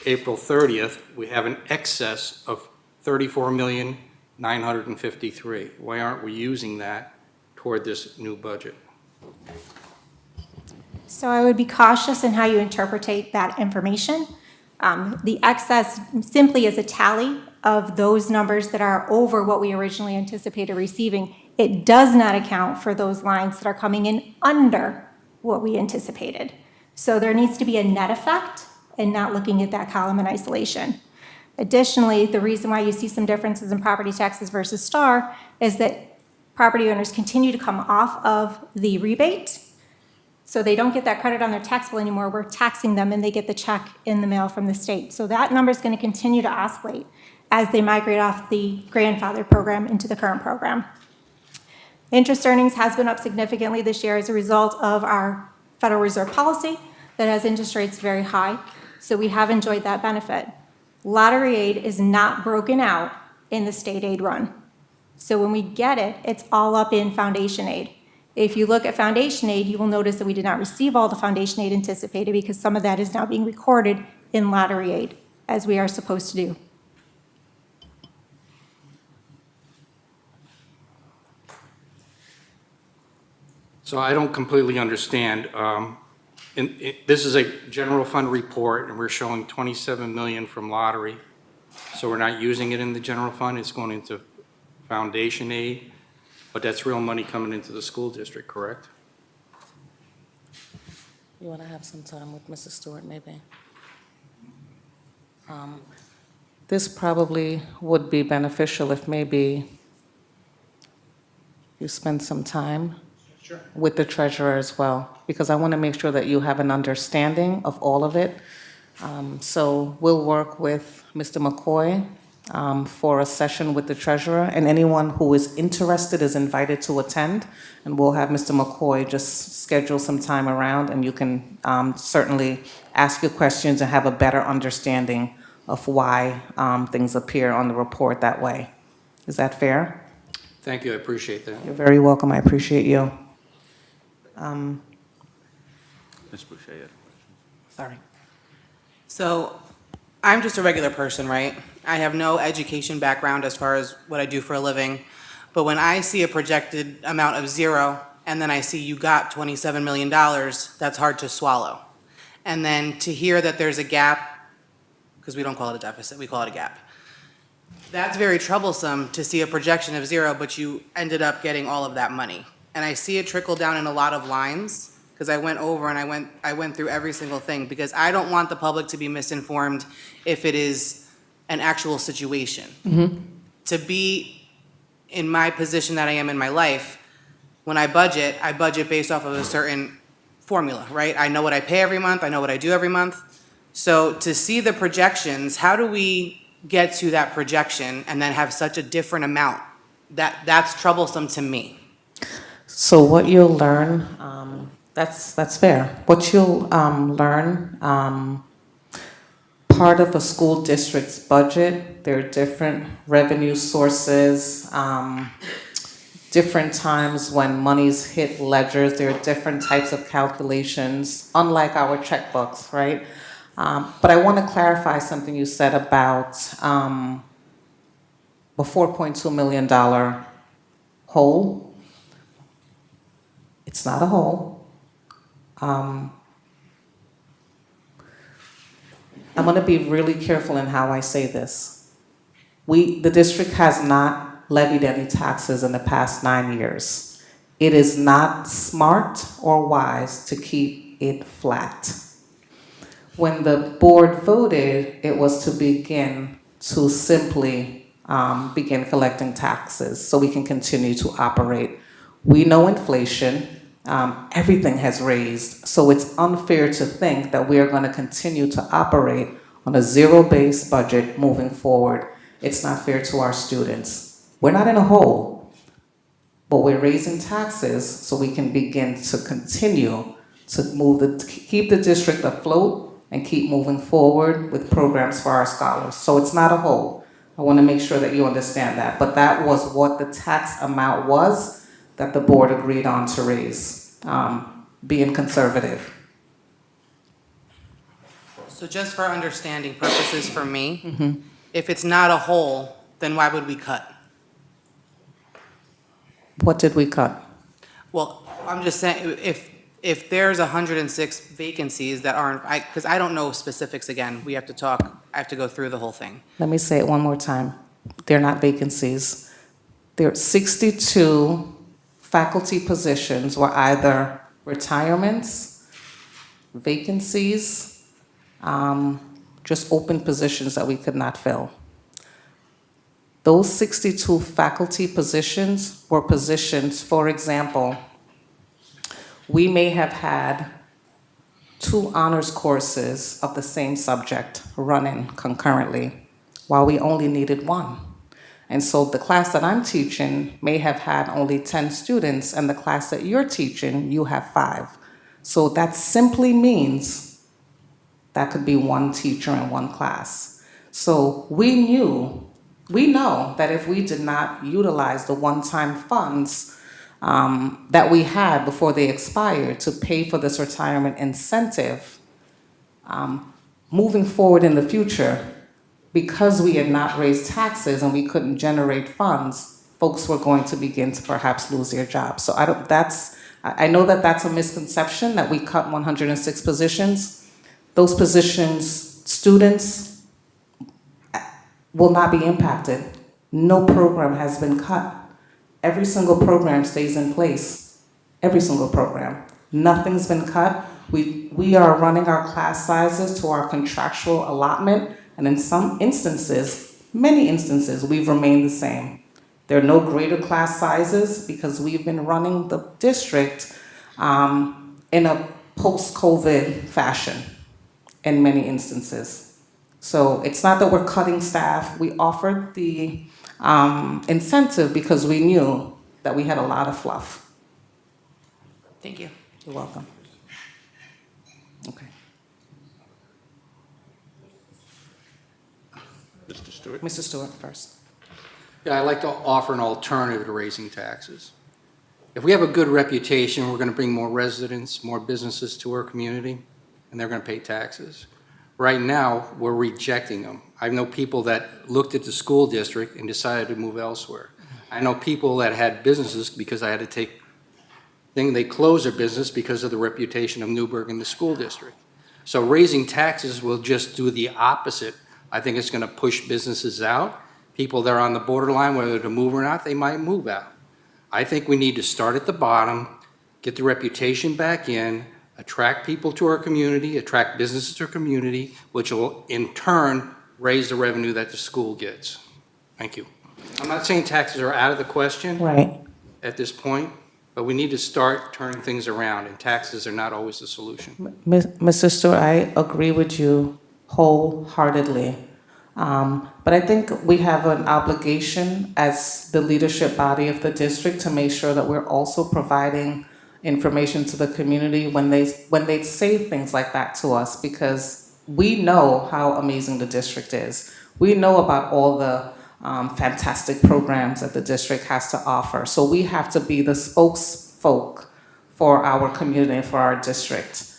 Speaker 10: April 30th, we have an excess of $34,953,000. Why aren't we using that toward this new budget?
Speaker 7: So I would be cautious in how you interpretate that information. The excess simply is a tally of those numbers that are over what we originally anticipated receiving. It does not account for those lines that are coming in under what we anticipated. So there needs to be a net effect and not looking at that column in isolation. Additionally, the reason why you see some differences in property taxes versus STAR is that property owners continue to come off of the rebate. So they don't get that credit on their tax bill anymore. We're taxing them and they get the check in the mail from the state. So that number is going to continue to oscillate as they migrate off the grandfather program into the current program. Interest earnings has been up significantly this year as a result of our Federal Reserve policy that has interest rates very high. So we have enjoyed that benefit. Lottery aid is not broken out in the state aid run. So when we get it, it's all up in foundation aid. If you look at foundation aid, you will notice that we did not receive all the foundation aid anticipated because some of that is now being recorded in lottery aid, as we are supposed to do.
Speaker 10: So I don't completely understand. This is a general fund report, and we're showing $27 million from lottery. So we're not using it in the general fund, it's going into foundation aid. but that's real money coming into the school district, correct?
Speaker 5: You want to have some time with Mrs. Stewart, maybe? This probably would be beneficial if maybe you spend some time with the treasurer as well, because I want to make sure that you have an understanding of all of it. So we'll work with Mr. McCoy for a session with the treasurer, and anyone who is interested is invited to attend. And we'll have Mr. McCoy just schedule some time around, and you can certainly ask your questions and have a better understanding of why things appear on the report that way. Is that fair?
Speaker 10: Thank you, I appreciate that.
Speaker 5: You're very welcome. I appreciate you.
Speaker 1: Ms. Boucher.
Speaker 5: Sorry.
Speaker 8: So I'm just a regular person, right? I have no education background as far as what I do for a living. But when I see a projected amount of zero, and then I see you got $27 million, that's hard to swallow. And then to hear that there's a gap, because we don't call it a deficit, we call it a gap. That's very troublesome to see a projection of zero, but you ended up getting all of that money. And I see it trickle down in a lot of lines, because I went over and I went through every single thing, because I don't want the public to be misinformed if it is an actual situation. To be in my position that I am in my life, when I budget based off of a certain formula, right? I know what I pay every month, I know what I do every month. So to see the projections, how do we get to that projection and then have such a different amount? That's troublesome to me.
Speaker 5: So what you'll learn, that's fair. What you'll learn, part of a school district's budget, there are different revenue sources, different times when monies hit ledgers, there are different types of calculations, unlike our checkbooks, right? But I want to clarify something you said about a $4.2 million hole. It's not a hole. I'm going to be really careful in how I say this. The district has not levied any taxes in the past 9 years. It is not smart or wise to keep it flat. When the board voted, it was to begin to simply begin collecting taxes so we can continue to operate. We know inflation, everything has raised, so it's unfair to think that we are going to continue to operate on a zero-based budget moving forward. It's not fair to our students. We're not in a hole, but we're raising taxes so we can begin to continue to keep the district afloat and keep moving forward with programs for our scholars. So it's not a hole. I want to make sure that you understand that. But that was what the tax amount was that the board agreed on to raise, being conservative.
Speaker 8: So just for understanding purposes for me, if it's not a hole, then why would we cut?
Speaker 5: What did we cut?
Speaker 8: Well, I'm just saying, if there's 106 vacancies that aren't, because I don't know specifics again, we have to talk, I have to go through the whole thing.
Speaker 5: Let me say it one more time. They're not vacancies. There are 62 faculty positions were either retirements, vacancies, just open positions that we could not fill. Those 62 faculty positions were positions, for example, we may have had 2 honors courses of the same subject running concurrently, while we only needed 1. And so the class that I'm teaching may have had only 10 students, and the class that you're teaching, you have 5. So that simply means that could be 1 teacher in 1 class. So we know that if we did not utilize the one-time funds that we had before they expired to pay for this retirement incentive, moving forward in the future, because we had not raised taxes and we couldn't generate funds, folks were going to begin to perhaps lose their jobs. So I know that that's a misconception, that we cut 106 positions. Those positions, students will not be impacted. No program has been cut. Every single program stays in place. Every single program. Nothing's been cut. We are running our class sizes to our contractual allotment, and in some instances, many instances, we've remained the same. There are no greater class sizes because we've been running the district in a post-COVID fashion in many instances. So it's not that we're cutting staff. We offered the incentive because we knew that we had a lot of fluff.
Speaker 8: Thank you.
Speaker 5: You're welcome. Okay.
Speaker 1: Mr. Stewart?
Speaker 5: Mr. Stewart first.
Speaker 10: Yeah, I'd like to offer an alternative to raising taxes. If we have a good reputation, we're going to bring more residents, more businesses to our community, and they're going to pay taxes. Right now, we're rejecting them. I know people that looked at the school district and decided to move elsewhere. I know people that had businesses because I had to take, they closed their business because of the reputation of Newburgh in the school district. So raising taxes will just do the opposite. I think it's going to push businesses out. People that are on the borderline, whether to move or not, they might move out. I think we need to start at the bottom, get the reputation back in, attract people to our community, attract businesses to our community, which will in turn raise the revenue that the school gets. Thank you. I'm not saying taxes are out of the question at this point, but we need to start turning things around, and taxes are not always the solution.
Speaker 5: Mr. Stewart, I agree with you wholeheartedly. But I think we have an obligation as the leadership body of the district to make sure that we're also providing information to the community when they say things like that to us, because we know how amazing the district is. We know about all the fantastic programs that the district has to offer. So we have to be the spokesfolk for our community and for our district.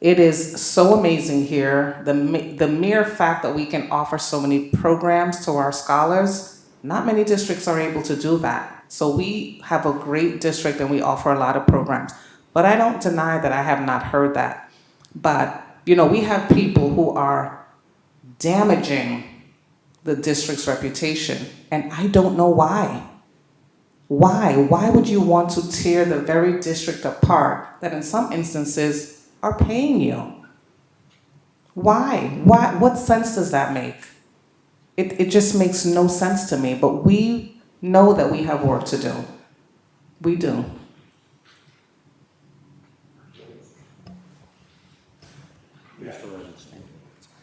Speaker 5: It is so amazing here. The mere fact that we can offer so many programs to our scholars, not many districts are able to do that. So we have a great district and we offer a lot of programs. But I don't deny that I have not heard that. But, you know, we have people who are damaging the district's reputation, and I don't know why. Why? Why would you want to tear the very district apart that in some instances are paying you? Why? Why? What sense does that make? It just makes no sense to me, but we know that we have work to do. We do.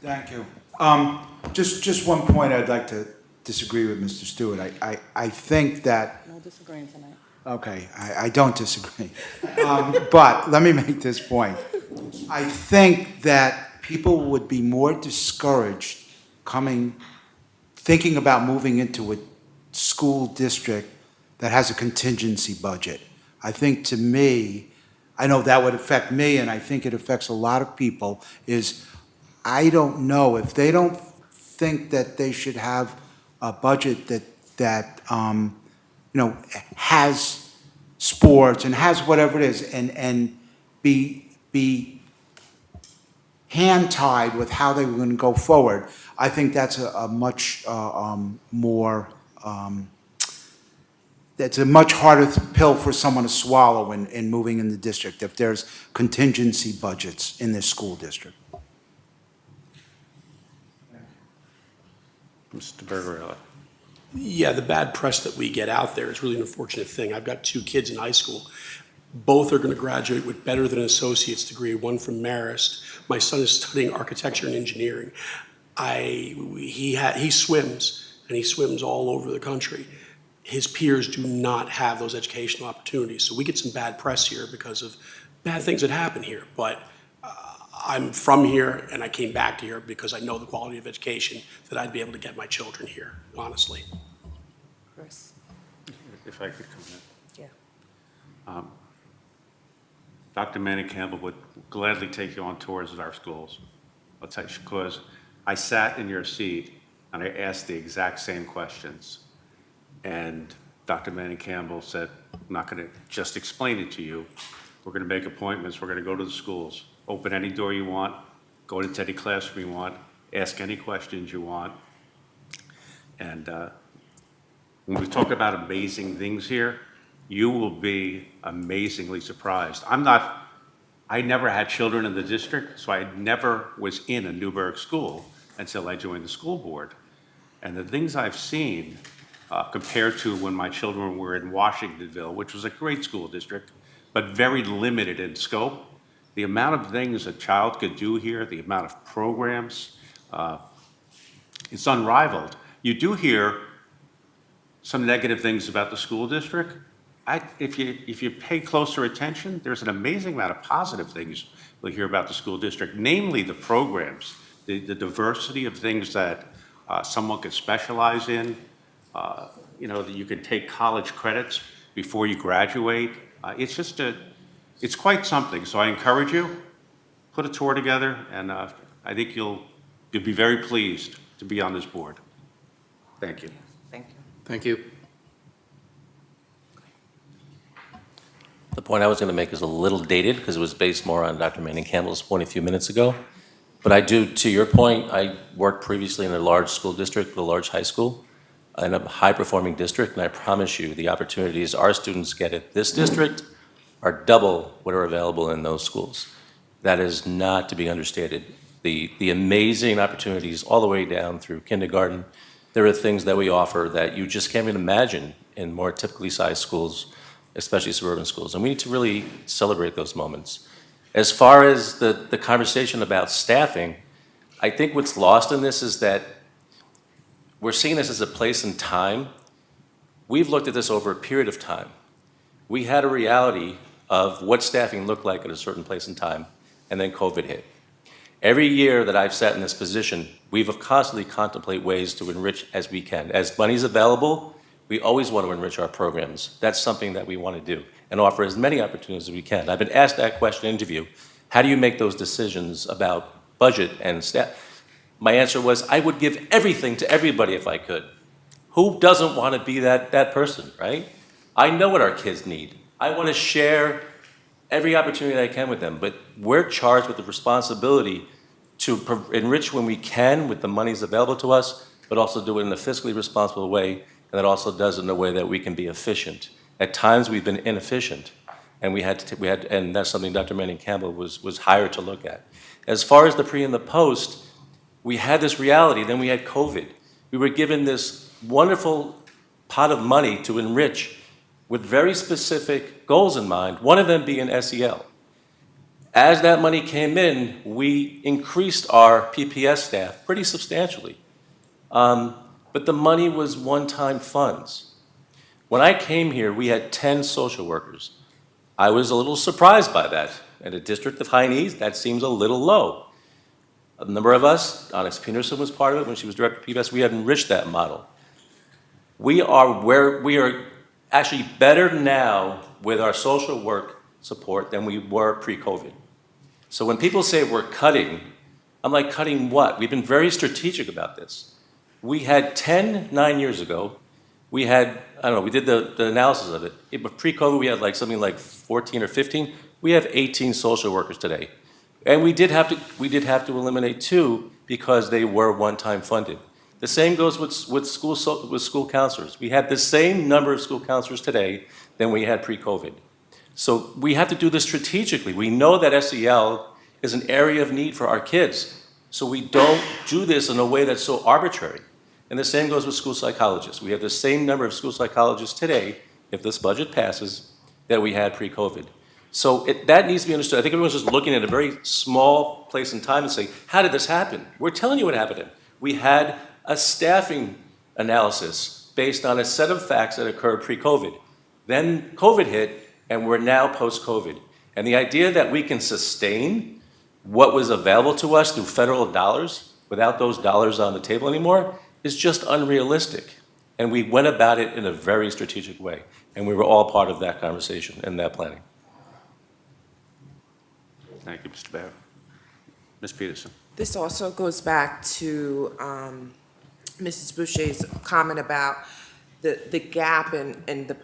Speaker 9: Thank you. Just one point I'd like to disagree with Mr. Stewart. I think that.
Speaker 5: No disagreeing tonight.
Speaker 9: Okay, I don't disagree. But let me make this point. I think that people would be more discouraged thinking about moving into a school district that has a contingency budget. I think to me, I know that would affect me, and I think it affects a lot of people, is I don't know if they don't think that they should have a budget that has sports and has whatever it is, and be hand-tied with how they were going to go forward. I think that's a much more, that's a much harder pill for someone to swallow in moving in the district if there's contingency budgets in this school district.
Speaker 1: Mr. Bergarella.
Speaker 16: Yeah, the bad press that we get out there is really an unfortunate thing. I've got 2 kids in high school. Both are going to graduate with better than an associate's degree, one from Marist. My son is studying architecture and engineering. He swims, and he swims all over the country. His peers do not have those educational opportunities. So we get some bad press here because of bad things that happen here. But I'm from here, and I came back to here because I know the quality of education that I'd be able to get my children here, honestly.
Speaker 5: Chris.
Speaker 1: If I could come in.
Speaker 5: Yeah.
Speaker 1: Dr. Manny Campbell would gladly take you on tours of our schools. I'll tell you, because I sat in your seat and I asked the exact same questions. And Dr. Manny Campbell said, I'm not going to just explain it to you. We're going to make appointments. We're going to go to the schools. Open any door you want. Go into any classroom you want. Ask any questions you want. And When we talk about amazing things here, you will be amazingly surprised. I never had children in the district, so I never was in a Newburgh school until I joined the school board. And the things I've seen compared to when my children were in Washingtonville, which was a great school district, but very limited in scope, the amount of things a child could do here, the amount of programs, it's unrivaled. You do hear some negative things about the school district. If you pay closer attention, there's an amazing amount of positive things we'll hear about the school district, namely the programs, the diversity of things that someone could specialize in, that you can take college credits before you graduate. It's quite something. So I encourage you, put a tour together, and I think you'll be very pleased to be on this board. Thank you.
Speaker 5: Thank you.
Speaker 10: Thank you.
Speaker 17: The point I was going to make is a little dated because it was based more on Dr. Manning Campbell's point a few minutes ago. But I do, to your point, I worked previously in a large school district, a large high school, in a high-performing district, and I promise you the opportunities our students get at this district are double what are available in those schools. That is not to be understated. The amazing opportunities all the way down through kindergarten, there are things that we offer that you just can't even imagine in more typically sized schools, especially suburban schools, and we need to really celebrate those moments. As far as the conversation about staffing, I think what's lost in this is that we're seeing this as a place and time. We've looked at this over a period of time. We had a reality of what staffing looked like at a certain place and time, and then COVID hit. Every year that I've sat in this position, we've constantly contemplate ways to enrich as we can. As money's available, we always want to enrich our programs. That's something that we want to do and offer as many opportunities as we can. I've been asked that question in interview. How do you make those decisions about budget and staff? My answer was, I would give everything to everybody if I could. Who doesn't want to be that person, right? I know what our kids need. I want to share every opportunity that I can with them, but we're charged with the responsibility to enrich when we can with the monies available to us, but also do it in a fiscally responsible way, and that also does it in a way that we can be efficient. At times we've been inefficient, and and that's something Dr. Manning Campbell was hired to look at. As far as the pre and the post, we had this reality, then we had COVID. We were given this wonderful pot of money to enrich with very specific goals in mind, one of them being SEL. As that money came in, we increased our PPS staff pretty substantially. But the money was one-time funds. When I came here, we had 10 social workers. I was a little surprised by that. At a district of high needs, that seems a little low. A number of us, Onyx Peterson was part of it when she was director of PPS, we had enriched that model. We are actually better now with our social work support than we were pre-COVID. So when people say we're cutting, I'm like, cutting what? We've been very strategic about this. We had 9 years ago, we had, we did the analysis of it. But pre-COVID, we had something like 14 or 15. We have 18 social workers today. And we did have to eliminate 2 because they were one-time funded. The same goes with school counselors. We have the same number of school counselors today than we had pre-COVID. So we have to do this strategically. We know that SEL is an area of need for our kids. So we don't do this in a way that's so arbitrary. And the same goes with school psychologists. We have the same number of school psychologists today, if this budget passes, that we had pre-COVID. So that needs to be understood. I think everyone's just looking at a very small place in time and saying, how did this happen? We're telling you what happened. We had a staffing analysis based on a set of facts that occurred pre-COVID. Then COVID hit, and we're now post-COVID. And the idea that we can sustain what was available to us through federal dollars without those dollars on the table anymore is just unrealistic. And we went about it in a very strategic way. And we were all part of that conversation and that planning.
Speaker 1: Thank you, Mr. Barrett. Ms. Peterson.
Speaker 13: This also goes back to Mrs. Boucher's comment about the gap and the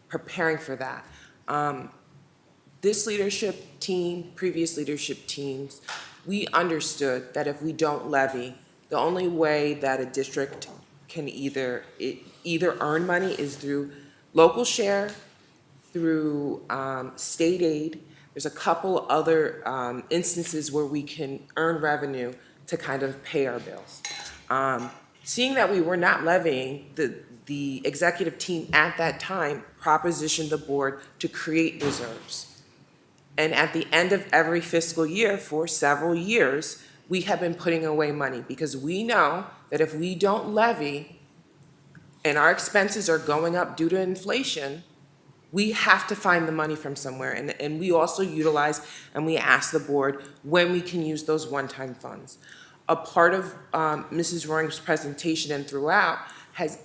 Speaker 13: preparing for that. This leadership team, previous leadership teams, we understood that if we don't levy, the only way that a district can either earn money is through local share, through state aid. There's a couple other instances where we can earn revenue to kind of pay our bills. Seeing that we were not levying, the executive team at that time propositioned the board to create reserves. And at the end of every fiscal year for several years, we have been putting away money because we know that if we don't levy and our expenses are going up due to inflation, we have to find the money from somewhere. And we also utilize and we ask the board when we can use those one-time funds. A part of Mrs. Roaring's presentation and throughout,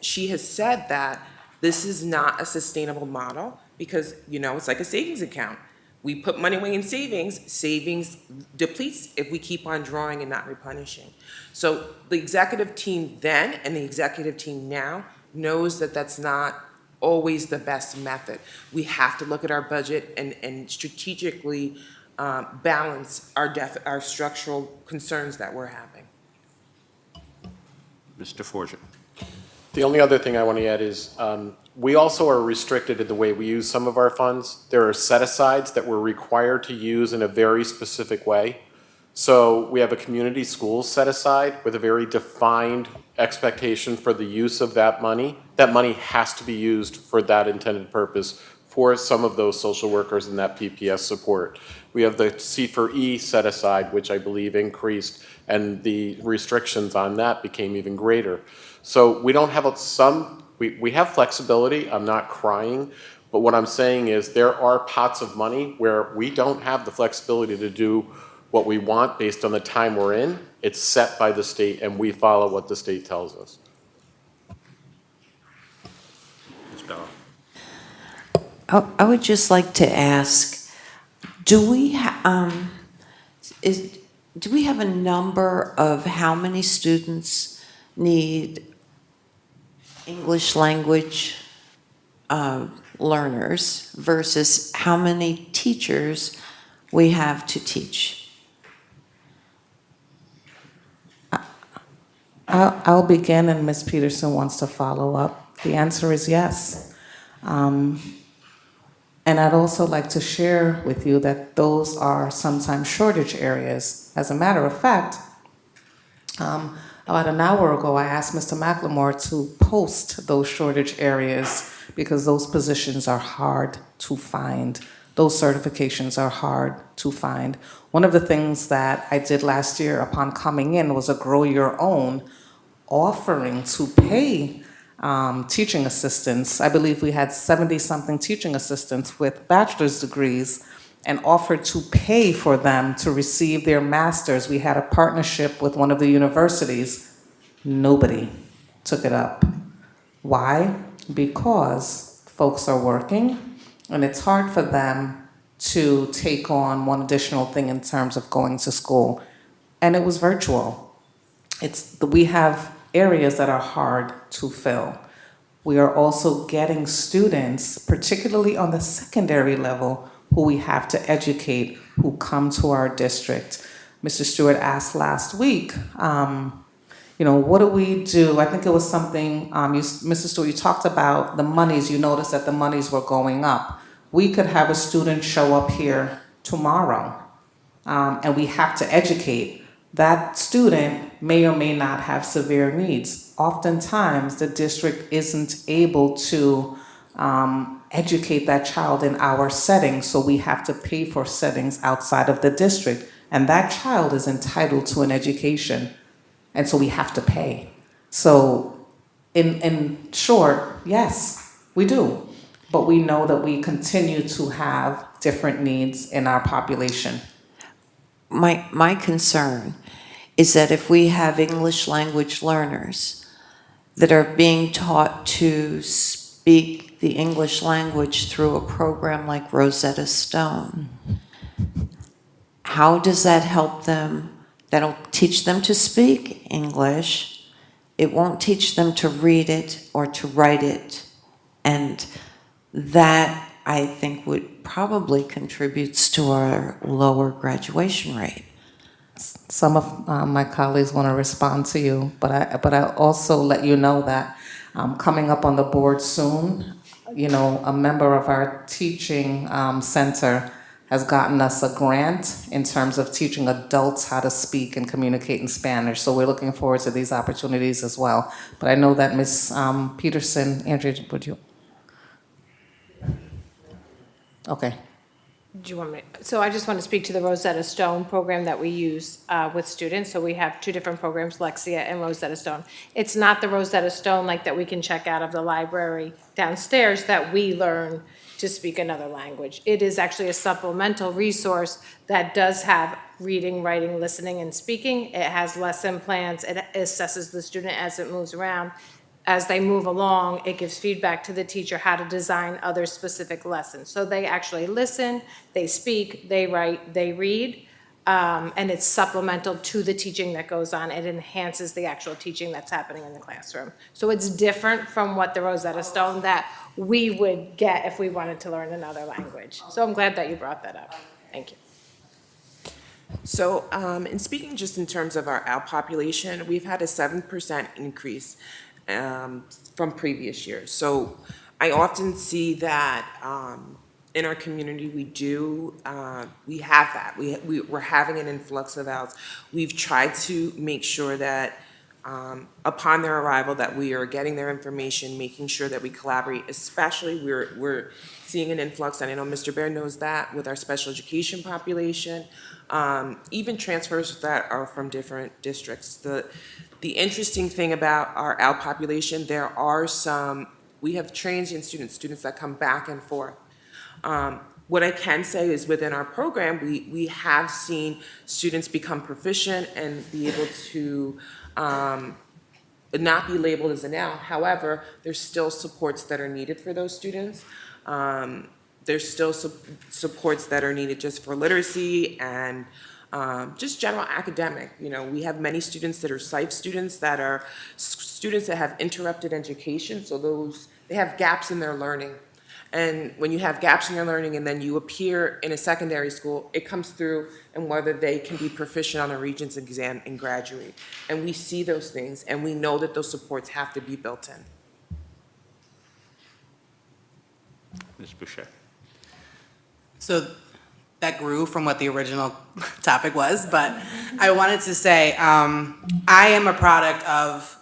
Speaker 13: she has said that this is not a sustainable model because, it's like a savings account. We put money away in savings depletes if we keep on drawing and not replenishing. So the executive team then and the executive team now knows that that's not always the best method. We have to look at our budget and strategically balance our structural concerns that we're having.
Speaker 1: Mr. Forget.
Speaker 6: The only other thing I want to add is we also are restricted in the way we use some of our funds. There are set-asides that we're required to use in a very specific way. So we have a community schools set-aside with a very defined expectation for the use of that money. That money has to be used for that intended purpose for some of those social workers and that PPS support. We have the C4E set-aside, which I believe increased, and the restrictions on that became even greater. So we don't have we have flexibility. I'm not crying, but what I'm saying is there are pots of money where we don't have the flexibility to do what we want based on the time we're in. It's set by the state, and we follow what the state tells us.
Speaker 1: Ms. Bell.
Speaker 14: I would just like to ask, do we have a number of how many students need English language learners versus how many teachers we have to teach?
Speaker 5: I'll begin and Ms. Peterson wants to follow up. The answer is yes. And I'd also like to share with you that those are sometimes shortage areas. As a matter of fact, about an hour ago, I asked Mr. McLemore to post those shortage areas because those positions are hard to find. Those certifications are hard to find. One of the things that I did last year upon coming in was a Grow Your Own offering to pay teaching assistants. I believe we had 70-something teaching assistants with bachelor's degrees and offered to pay for them to receive their master's. We had a partnership with one of the universities. Nobody took it up. Why? Because folks are working and it's hard for them to take on one additional thing in terms of going to school. And it was virtual. We have areas that are hard to fill. We are also getting students, particularly on the secondary level, who we have to educate, who come to our district. Mr. Stewart asked last week, what do we do? I think it was something, Mr. Stewart, you talked about the monies. You noticed that the monies were going up. We could have a student show up here tomorrow, and we have to educate. That student may or may not have severe needs. Oftentimes, the district isn't able to educate that child in our setting, so we have to pay for settings outside of the district. And that child is entitled to an education, and so we have to pay. So in short, yes, we do. But we know that we continue to have different needs in our population.
Speaker 14: My concern is that if we have English language learners that are being taught to speak the English language through a program like Rosetta Stone, how does that help them? That'll teach them to speak English. It won't teach them to read it or to write it. And that, I think, would probably contributes to our lower graduation rate.
Speaker 5: some of my colleagues want to respond to you, but I also let you know that coming up on the board soon, you know, a member of our teaching center has gotten us a grant in terms of teaching adults how to speak and communicate in Spanish. So we're looking forward to these opportunities as well. But I know that Ms. Peterson, Andrea, would you? Okay.
Speaker 11: Do you want me, so I just want to speak to the Rosetta Stone program that we use with students. So we have two different programs, Lexia and Rosetta Stone. It's not the Rosetta Stone like that we can check out of the library downstairs that we learn to speak another language. It is actually a supplemental resource that does have reading, writing, listening, and speaking. It has lesson plans. It assesses the student as it moves around. As they move along, it gives feedback to the teacher how to design other specific lessons. So they actually listen, they speak, they write, they read, and it's supplemental to the teaching that goes on. It enhances the actual teaching that's happening in the classroom. So it's different from what the Rosetta Stone that we would get if we wanted to learn another language. So I'm glad that you brought that up. Thank you.
Speaker 13: So, in speaking just in terms of our OUT population, we've had a 7% increase from previous years. So I often see that in our community we have that. We're having an influx of OUTs. We've tried to make sure that upon their arrival that we are getting their information, making sure that we collaborate, especially we're seeing an influx, and I know Mr. Baird knows that, with our special education population, even transfers that are from different districts. The interesting thing about our OUT population, we have transient students that come back and forth. What I can say is within our program, we have seen students become proficient and be able to not be labeled as an out. However, there's still supports that are needed for those students. There's still supports that are needed just for literacy and just general academic. You know, we have many students that are SIFE students that are students that have interrupted education, so they have gaps in their learning. And when you have gaps in your learning and then you appear in a secondary school, it comes through and whether they can be proficient on a Regents exam and graduate. And we see those things and we know that those supports have to be built in.
Speaker 1: Ms. Boucher.
Speaker 8: So that grew from what the original topic was, but I wanted to say I am a product of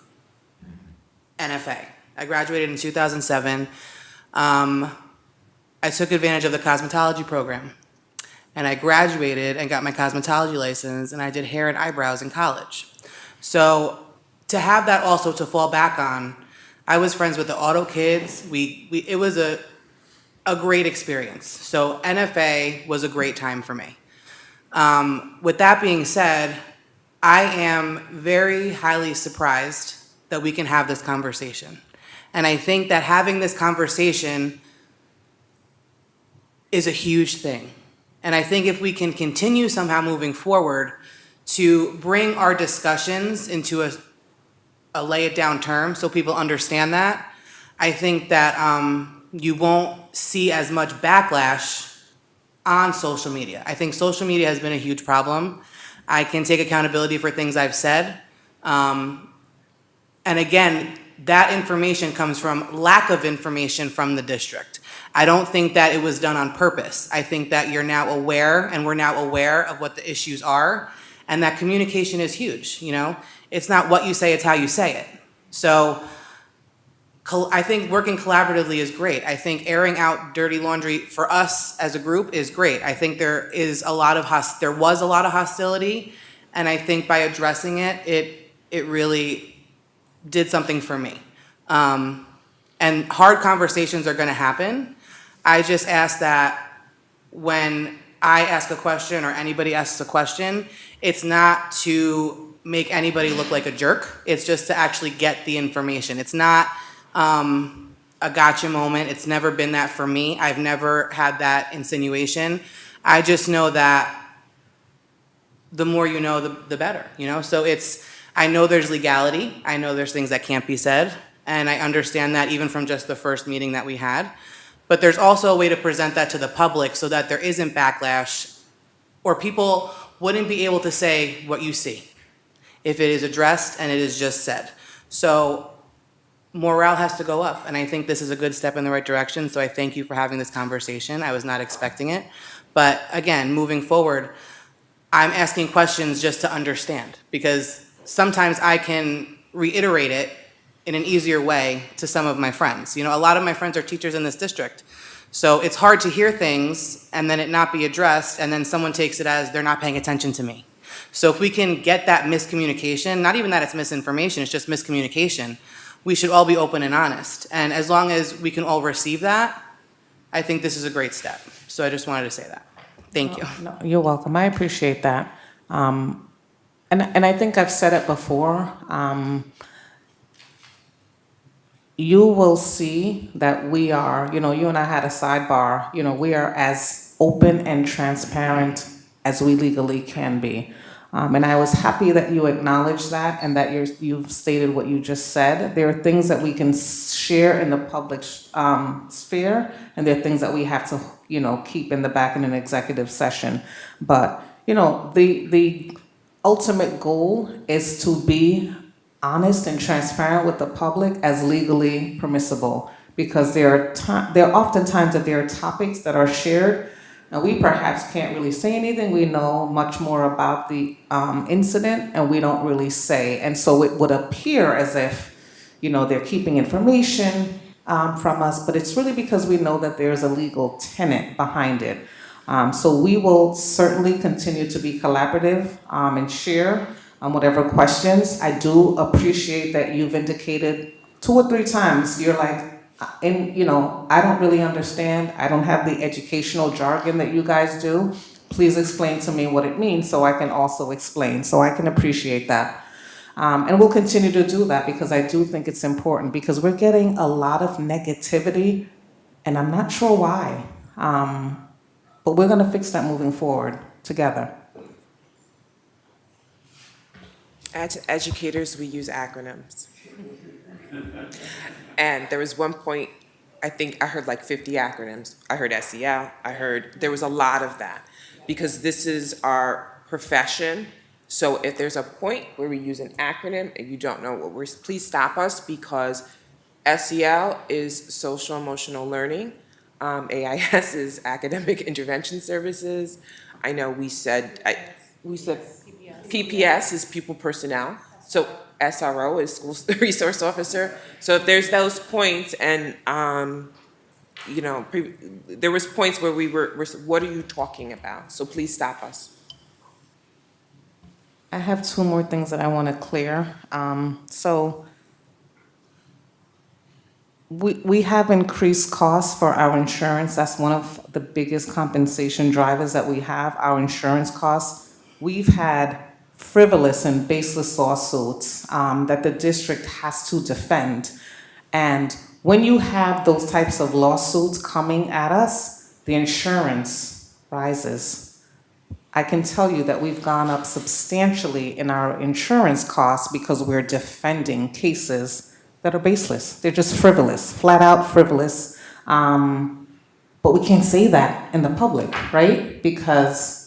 Speaker 8: NFA. I graduated in 2007. I took advantage of the cosmetology program, and I graduated and got my cosmetology license, and I did hair and eyebrows in college. So to have that also to fall back on, I was friends with the auto kids. It was a great experience. So NFA was a great time for me. With that being said, I am very highly surprised that we can have this conversation. And I think that having this conversation is a huge thing. And I think if we can continue somehow moving forward to bring our discussions into a lay it down term so people understand that, I think that you won't see as much backlash on social media. I think social media has been a huge problem. I can take accountability for things I've said. And again, that information comes from lack of information from the district. I don't think that it was done on purpose. I think that you're now aware, and we're now aware of what the issues are, and that communication is huge, you know? It's not what you say, it's how you say it. So I think working collaboratively is great. I think airing out dirty laundry for us as a group is great. I think there was a lot of hostility, and I think by addressing it really did something for me. And hard conversations are gonna happen. I just ask that when I ask a question or anybody asks a question, it's not to make anybody look like a jerk. It's just to actually get the information. It's not a gotcha moment. It's never been that for me. I've never had that insinuation. I just know that the more you know, the better, you know? So I know there's legality. I know there's things that can't be said. And I understand that even from just the first meeting that we had. But there's also a way to present that to the public so that there isn't backlash or people wouldn't be able to say what you see if it is addressed and it is just said. So morale has to go up, and I think this is a good step in the right direction, so I thank you for having this conversation. I was not expecting it. But again, moving forward, I'm asking questions just to understand, because sometimes I can reiterate it in an easier way to some of my friends. You know, a lot of my friends are teachers in this district. So it's hard to hear things and then it not be addressed, and then someone takes it as they're not paying attention to me. So if we can get that miscommunication, not even that it's misinformation, it's just miscommunication, we should all be open and honest. And as long as we can all receive that, I think this is a great step. So I just wanted to say that. Thank you.
Speaker 5: No, you're welcome. I appreciate that. And I think I've said it before. You will see that we are, you know, you and I had a sidebar, you know, we are as open and transparent as we legally can be. And I was happy that you acknowledged that and that you've stated what you just said. There are things that we can share in the public sphere, and there are things that we have to, you know, keep in the back in an executive session. But, you know, the ultimate goal is to be honest and transparent with the public as legally permissible, because there are often times that there are topics that are shared and we perhaps can't really say anything. We know much more about the incident and we don't really say. And so it would appear as if, you know, they're keeping information from us, but it's really because we know that there's a legal tenet behind it. So we will certainly continue to be collaborative and share whatever questions. I do appreciate that you've indicated 2 or 3 times, you're like, you know, I don't really understand. I don't have the educational jargon that you guys do. Please explain to me what it means so I can also explain. So I can appreciate that. And we'll continue to do that because I do think it's important, because we're getting a lot of negativity and I'm not sure why. But we're going to fix that moving forward together.
Speaker 13: As educators, we use acronyms. And there was one point, I think I heard like 50 acronyms. I heard SEL, there was a lot of that, because this is our profession. So if there's a point where we use an acronym and you don't know what please stop us, because SEL is social emotional learning. AIS is academic intervention services. I know we said PPS is people personnel. So SRO is school resource officer. So if there's those points, and you know, there was points where we were, what are you talking about? So please stop us.
Speaker 5: I have 2 more things that I want to clear. So we have increased costs for our insurance. That's one of the biggest compensation drivers that we have, our insurance costs. We've had frivolous and baseless lawsuits that the district has to defend. And when you have those types of lawsuits coming at us, the insurance rises. I can tell you that we've gone up substantially in our insurance costs because we're defending cases that are baseless. They're just frivolous, flat out frivolous. But we can't say that in the public, right? Because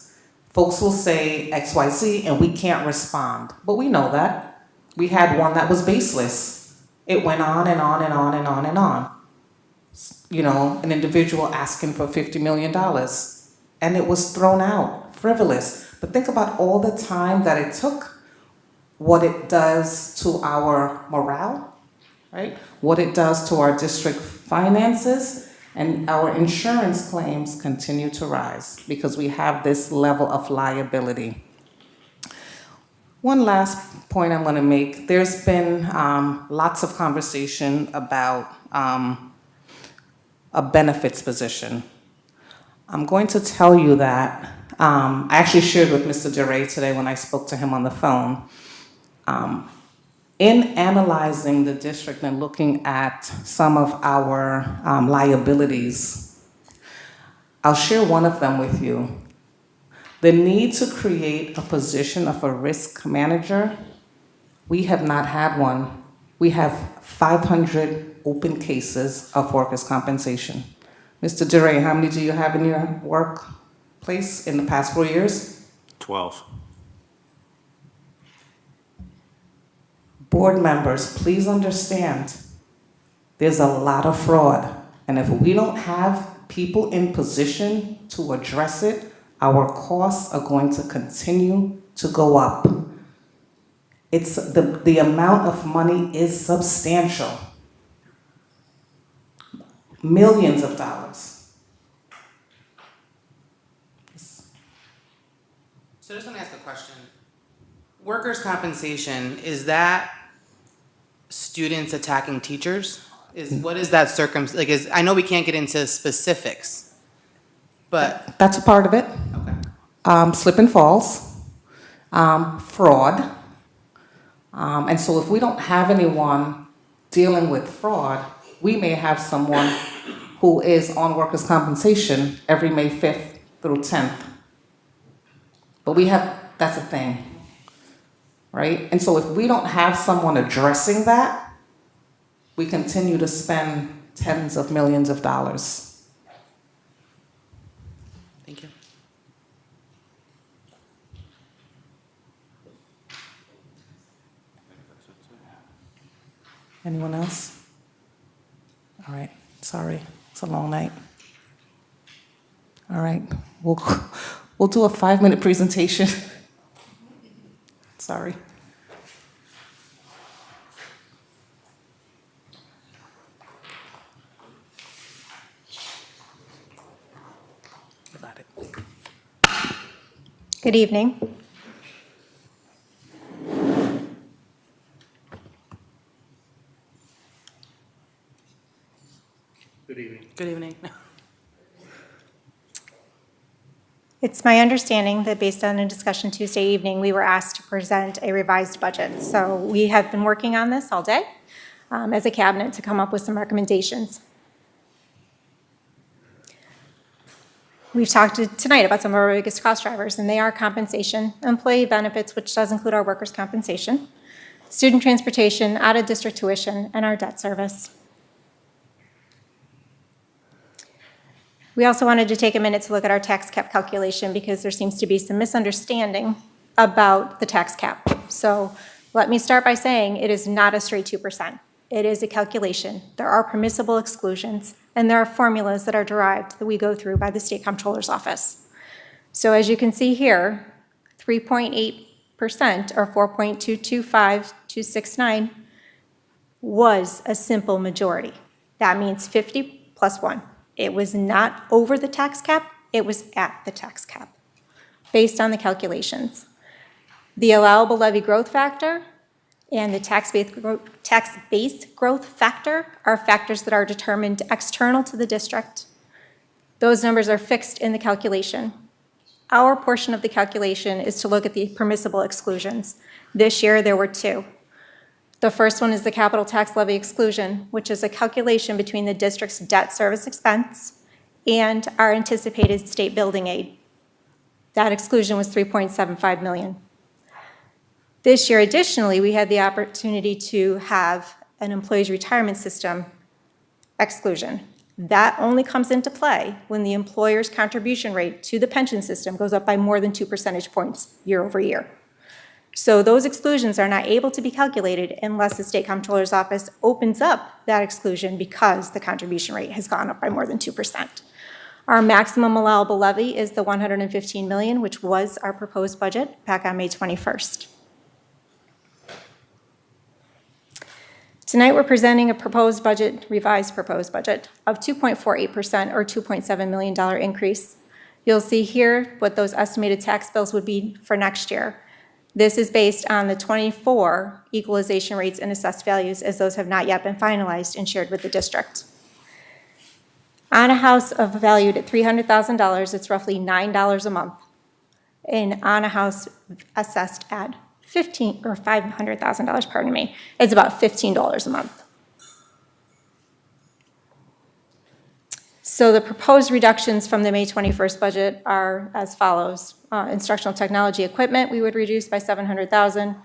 Speaker 5: folks will say XYZ and we can't respond. But we know that. We had one that was baseless. It went on and on and on and on and on. You know, an individual asking for $50 million. And it was thrown out, frivolous. But think about all the time that it took, what it does to our morale, right? What it does to our district finances. And our insurance claims continue to rise because we have this level of liability. One last point I'm going to make. There's been lots of conversation about a benefits position. I'm going to tell you that I actually shared with Mr. DeRay today when I spoke to him on the phone. In analyzing the district and looking at some of our liabilities, I'll share one of them with you. The need to create a position of a risk manager, we have not had one. We have 500 open cases of workers' compensation. Mr. DeRay, how many do you have in your workplace in the past 4 years?
Speaker 1: 12.
Speaker 5: Board members, please understand, there's a lot of fraud. And if we don't have people in position to address it, our costs are going to continue to go up. It's the amount of money is substantial. Millions of dollars.
Speaker 8: So I just want to ask a question. Workers' compensation, is that students attacking teachers? What is that I know we can't get into specifics, but.
Speaker 5: That's a part of it.
Speaker 8: Okay.
Speaker 5: Slip and falls, fraud. And so if we don't have anyone dealing with fraud, we may have someone who is on workers' compensation every May 5th through 10th. But that's a thing, right? And so if we don't have someone addressing that, we continue to spend tens of millions of dollars.
Speaker 8: Thank you.
Speaker 5: Anyone else? All right, sorry, it's a long night. All right, we'll do a 5-minute presentation. Sorry.
Speaker 7: Good evening.
Speaker 10: Good evening.
Speaker 8: Good evening.
Speaker 7: It's my understanding that based on a discussion Tuesday evening, we were asked to present a revised budget. So we have been working on this all day as a cabinet to come up with some recommendations. We've talked tonight about some of our biggest cost drivers, and they are compensation, employee benefits, which does include our workers' compensation, student transportation, out-of-district tuition, and our debt service. We also wanted to take a minute to look at our tax cap calculation because there seems to be some misunderstanding about the tax cap. So let me start by saying it is not a straight 2%. It is a calculation. There are permissible exclusions, and there are formulas that are derived that we go through by the State Comptroller's Office. So as you can see here, 3.8% or 4.225269 was a simple majority. That means 50 plus 1. It was not over the tax cap, it was at the tax cap, based on the calculations. The allowable levy growth factor and the tax-based growth factor are factors that are determined external to the district. Those numbers are fixed in the calculation. Our portion of the calculation is to look at the permissible exclusions. This year, there were 2. The first one is the capital tax levy exclusion, which is a calculation between the district's debt service expense and our anticipated state building aid. That exclusion was $3.75 million. This year, additionally, we had the opportunity to have an employee's retirement system exclusion. That only comes into play when the employer's contribution rate to the pension system goes up by more than 2 percentage points year over year. So those exclusions are not able to be calculated unless the State Comptroller's Office opens up that exclusion because the contribution rate has gone up by more than 2%. Our maximum allowable levy is the $115 million, which was our proposed budget back on May 21st. Tonight, we're presenting a revised proposed budget of 2.48% or $2.7 million increase. You'll see here what those estimated tax bills would be for next year. This is based on the 24 equalization rates and assessed values, as those have not yet been finalized and shared with the district. On a house valued at $300,000, it's roughly $9 a month. And on a house assessed at $500,000, pardon me, it's about $15 a month. So the proposed reductions from the May 21st budget are as follows. Instructional technology equipment, we would reduce by $700,000.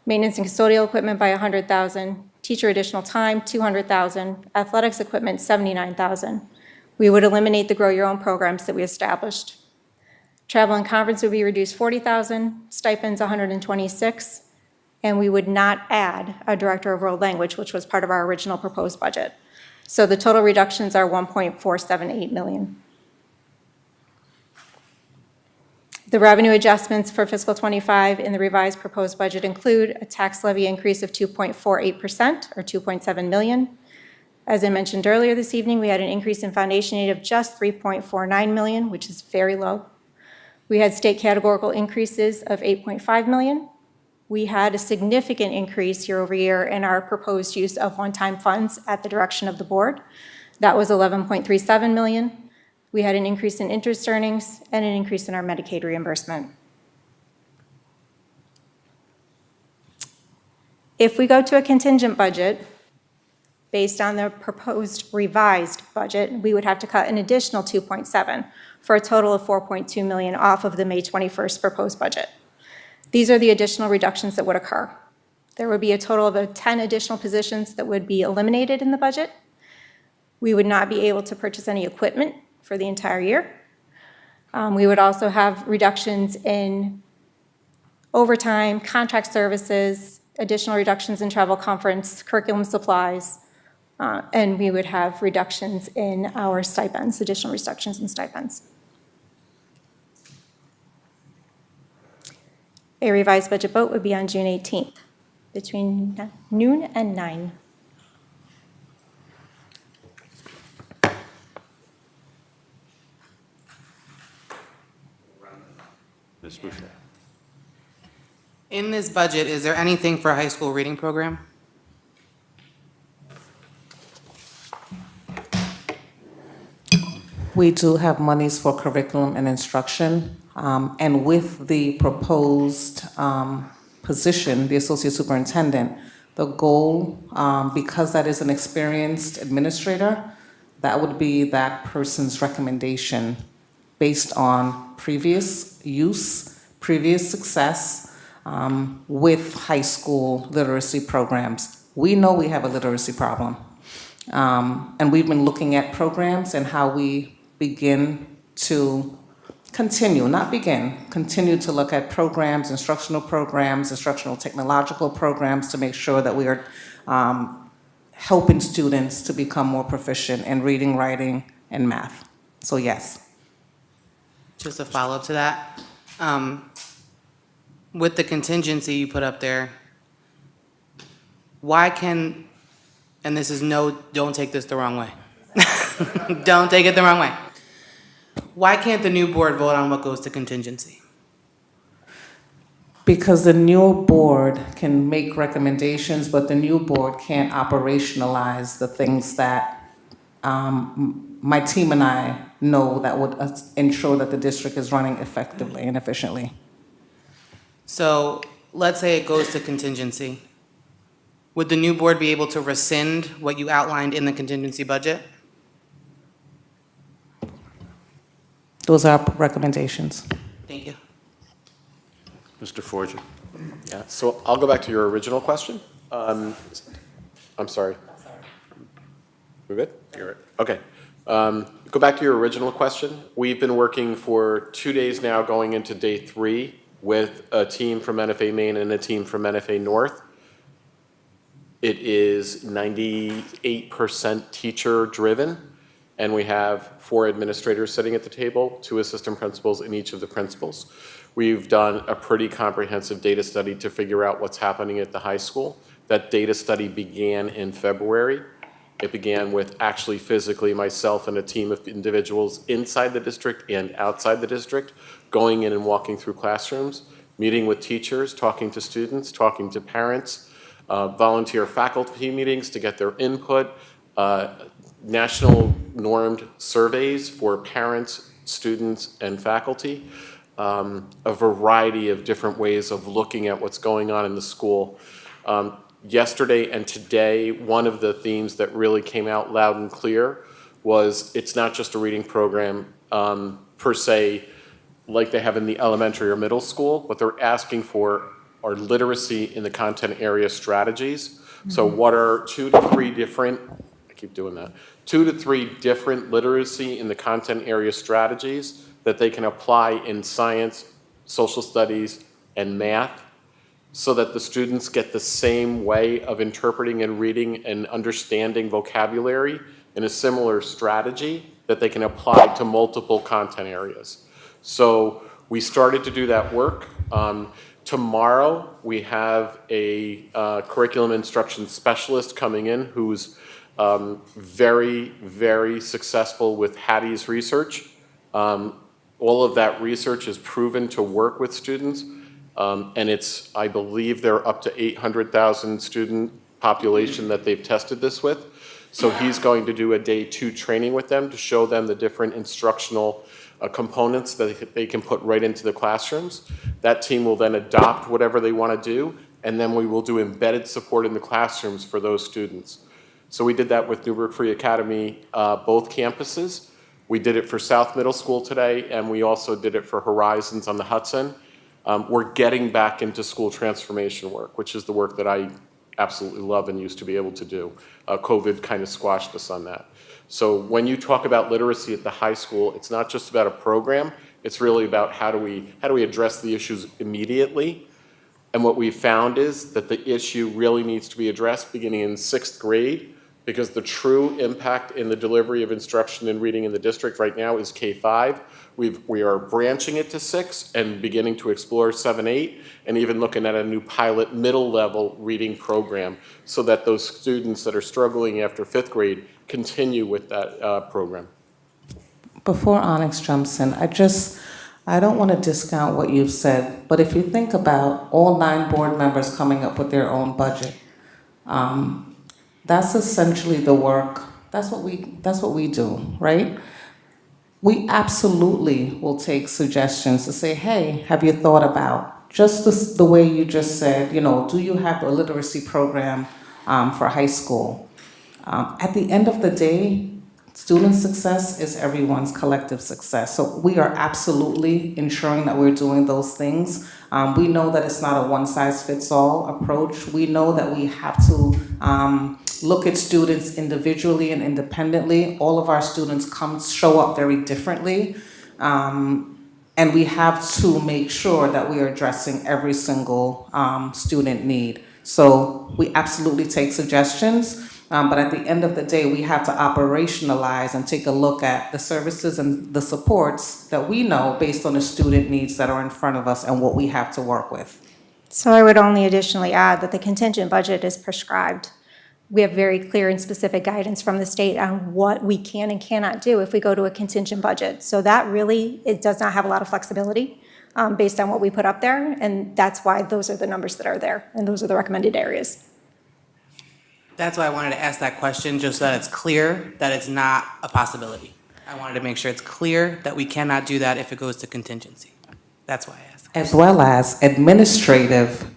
Speaker 7: Maintenance and custodial equipment by $100,000. Teacher additional time, $200,000. Athletics equipment, $79,000. We would eliminate the Grow Your Own programs that we established. Travel and conference would be reduced 40,000, stipends 126, and we would not add a director of world language, which was part of our original proposed budget. So the total reductions are 1.478 million. The revenue adjustments for fiscal '25 in the revised proposed budget include a tax levy increase of 2.48% or 2.7 million. As I mentioned earlier this evening, we had an increase in foundation aid of just 3.49 million, which is very low. We had state categorical increases of 8.5 million. We had a significant increase year over year in our proposed use of one-time funds at the direction of the board. That was 11.37 million. We had an increase in interest earnings and an increase in our Medicaid reimbursement. If we go to a contingent budget, based on the proposed revised budget, we would have to cut an additional 2.7 for a total of 4.2 million off of the May 21st proposed budget. These are the additional reductions that would occur. There would be a total of 10 additional positions that would be eliminated in the budget. We would not be able to purchase any equipment for the entire year. We would also have reductions in overtime, contract services, additional reductions in travel conference, curriculum supplies, and we would have reductions in our stipends, additional reductions in stipends. A revised budget vote would be on June 18th between noon and 9.
Speaker 1: Ms. Boucher.
Speaker 8: In this budget, is there anything for a high school reading program?
Speaker 5: We do have monies for curriculum and instruction, and with the proposed position, the associate superintendent, the goal, because that is an experienced administrator, that would be that person's recommendation based on previous use, previous success with high school literacy programs. We know we have a literacy problem, and we've been looking at programs and how we begin to continue to look at programs, instructional technological programs to make sure that we are helping students to become more proficient in reading, writing, and math. So yes.
Speaker 8: Just a follow-up to that. With the contingency you put up there, why can, and this is don't take this the wrong way. Don't take it the wrong way. Why can't the new board vote on what goes to contingency?
Speaker 5: Because the new board can make recommendations, but the new board can't operationalize the things that my team and I know that would ensure that the district is running effectively and efficiently.
Speaker 8: So let's say it goes to contingency. Would the new board be able to rescind what you outlined in the contingency budget?
Speaker 5: Those are our recommendations.
Speaker 8: Thank you.
Speaker 1: Mr. Forger.
Speaker 6: Yeah, so I'll go back to your original question. I'm sorry. We good? You're okay. Go back to your original question. We've been working for 2 days now, going into day 3, with a team from NFA Maine and a team from NFA North. It is 98% teacher-driven, and we have 4 administrators sitting at the table, 2 assistant principals, and each of the principals. We've done a pretty comprehensive data study to figure out what's happening at the high school. That data study began in February. It began with actually physically myself and a team of individuals inside the district and outside the district, going in and walking through classrooms, meeting with teachers, talking to students, talking to parents, volunteer faculty meetings to get their input, national normed surveys for parents, students, and faculty, a variety of different ways of looking at what's going on in the school. Yesterday and today, one of the themes that really came out loud and clear was it's not just a reading program per se, like they have in the elementary or middle school. What they're asking for are literacy in the content area strategies. So what are 2 to 3 different, I keep doing that, 2 to 3 different literacy in the content area strategies that they can apply in science, social studies, and math, so that the students get the same way of interpreting and reading and understanding vocabulary in a similar strategy that they can apply to multiple content areas. So we started to do that work. Tomorrow, we have a curriculum instruction specialist coming in who's very, very successful with Hattie's research. All of that research is proven to work with students. And it's, I believe they're up to 800,000 student population that they've tested this with. So he's going to do a day 2 training with them to show them the different instructional components that they can put right into the classrooms. That team will then adopt whatever they want to do, and then we will do embedded support in the classrooms for those students. So we did that with Newburgh Free Academy, both campuses. We did it for South Middle School today, and we also did it for Horizons on the Hudson. We're getting back into school transformation work, which is the work that I absolutely love and used to be able to do. COVID kind of squashed us on that. So when you talk about literacy at the high school, it's not just about a program, it's really about how do we address the issues immediately. And what we found is that the issue really needs to be addressed beginning in 6th grade, because the true impact in the delivery of instruction and reading in the district right now is K-5. We are branching it to 6 and beginning to explore 7, 8, and even looking at a new pilot middle level reading program so that those students that are struggling after 5th grade continue with that program.
Speaker 5: Before Onyx jumps in, I don't want to discount what you've said, but if you think about all 9 board members coming up with their own budget, that's essentially the work. That's what we do, right? We absolutely will take suggestions to say, hey, have you thought about just the way you just said, do you have a literacy program for high school? At the end of the day, student success is everyone's collective success. So we are absolutely ensuring that we're doing those things. We know that it's not a one-size-fits-all approach. We know that we have to look at students individually and independently. All of our students show up very differently. And we have to make sure that we are addressing every single student need. So we absolutely take suggestions. But at the end of the day, we have to operationalize and take a look at the services and the supports that we know based on the student needs that are in front of us and what we have to work with.
Speaker 7: So I would only additionally add that the contingent budget is prescribed. We have very clear and specific guidance from the state on what we can and cannot do if we go to a contingent budget. So that really, it does not have a lot of flexibility based on what we put up there. And that's why those are the numbers that are there. And those are the recommended areas.
Speaker 8: That's why I wanted to ask that question, just so that it's clear that it's not a possibility. I wanted to make sure it's clear that we cannot do that if it goes to contingency. That's why I asked.
Speaker 5: As well as administrative.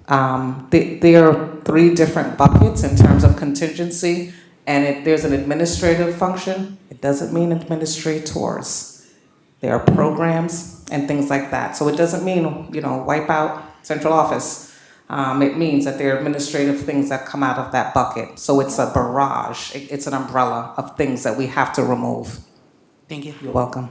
Speaker 5: There are 3 different buckets in terms of contingency, and there's an administrative function. It doesn't mean administrators. There are programs and things like that. So it doesn't mean, wipe out central office. It means that there are administrative things that come out of that bucket. So it's a barrage. It's an umbrella of things that we have to remove.
Speaker 8: Thank you.
Speaker 5: You're welcome.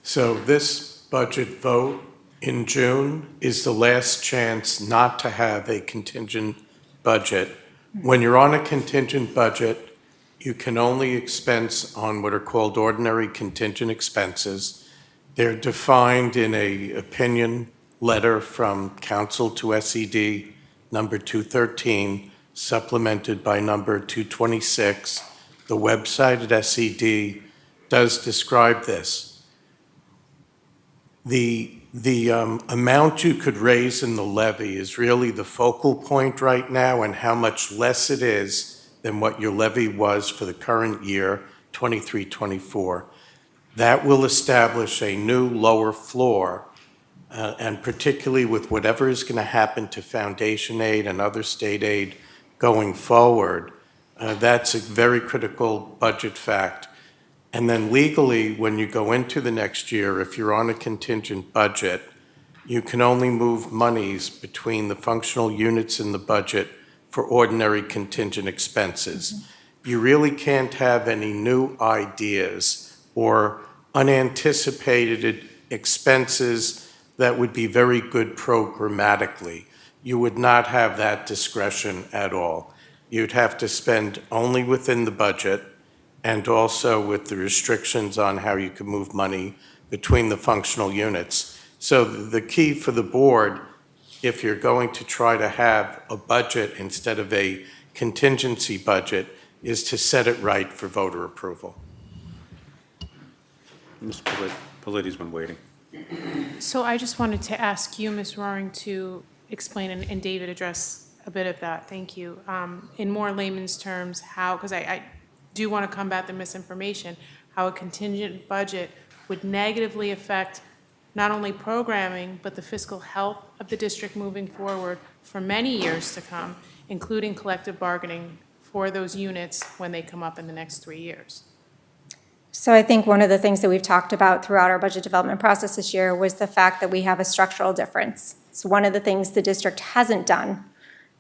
Speaker 15: So this budget vote in June is the last chance not to have a contingent budget. When you're on a contingent budget, you can only expense on what are called ordinary contingent expenses. They're defined in an opinion letter from Council to SED, number 213, supplemented by number 226. The website at SED does describe this. The amount you could raise in the levy is really the focal point right now, and how much less it is than what your levy was for the current year, 23-24. That will establish a new lower floor, and particularly with whatever is going to happen to foundation aid and other state aid going forward, that's a very critical budget fact. And then legally, when you go into the next year, if you're on a contingent budget, you can only move monies between the functional units in the budget for ordinary contingent expenses. You really can't have any new ideas or unanticipated expenses that would be very good programmatically. You would not have that discretion at all. You'd have to spend only within the budget and also with the restrictions on how you can move money between the functional units. So the key for the board, if you're going to try to have a budget instead of a contingency budget, is to set it right for voter approval.
Speaker 1: Mr. Politti's been waiting.
Speaker 12: So I just wanted to ask you, Ms. Roaring, to explain, and David address a bit of that, thank you. In more layman's terms, how, because I do want to combat the misinformation, how a contingent budget would negatively affect not only programming, but the fiscal health of the district moving forward for many years to come, including collective bargaining for those units when they come up in the next 3 years.
Speaker 7: So I think one of the things that we've talked about throughout our budget development process this year was the fact that we have a structural difference. So one of the things the district hasn't done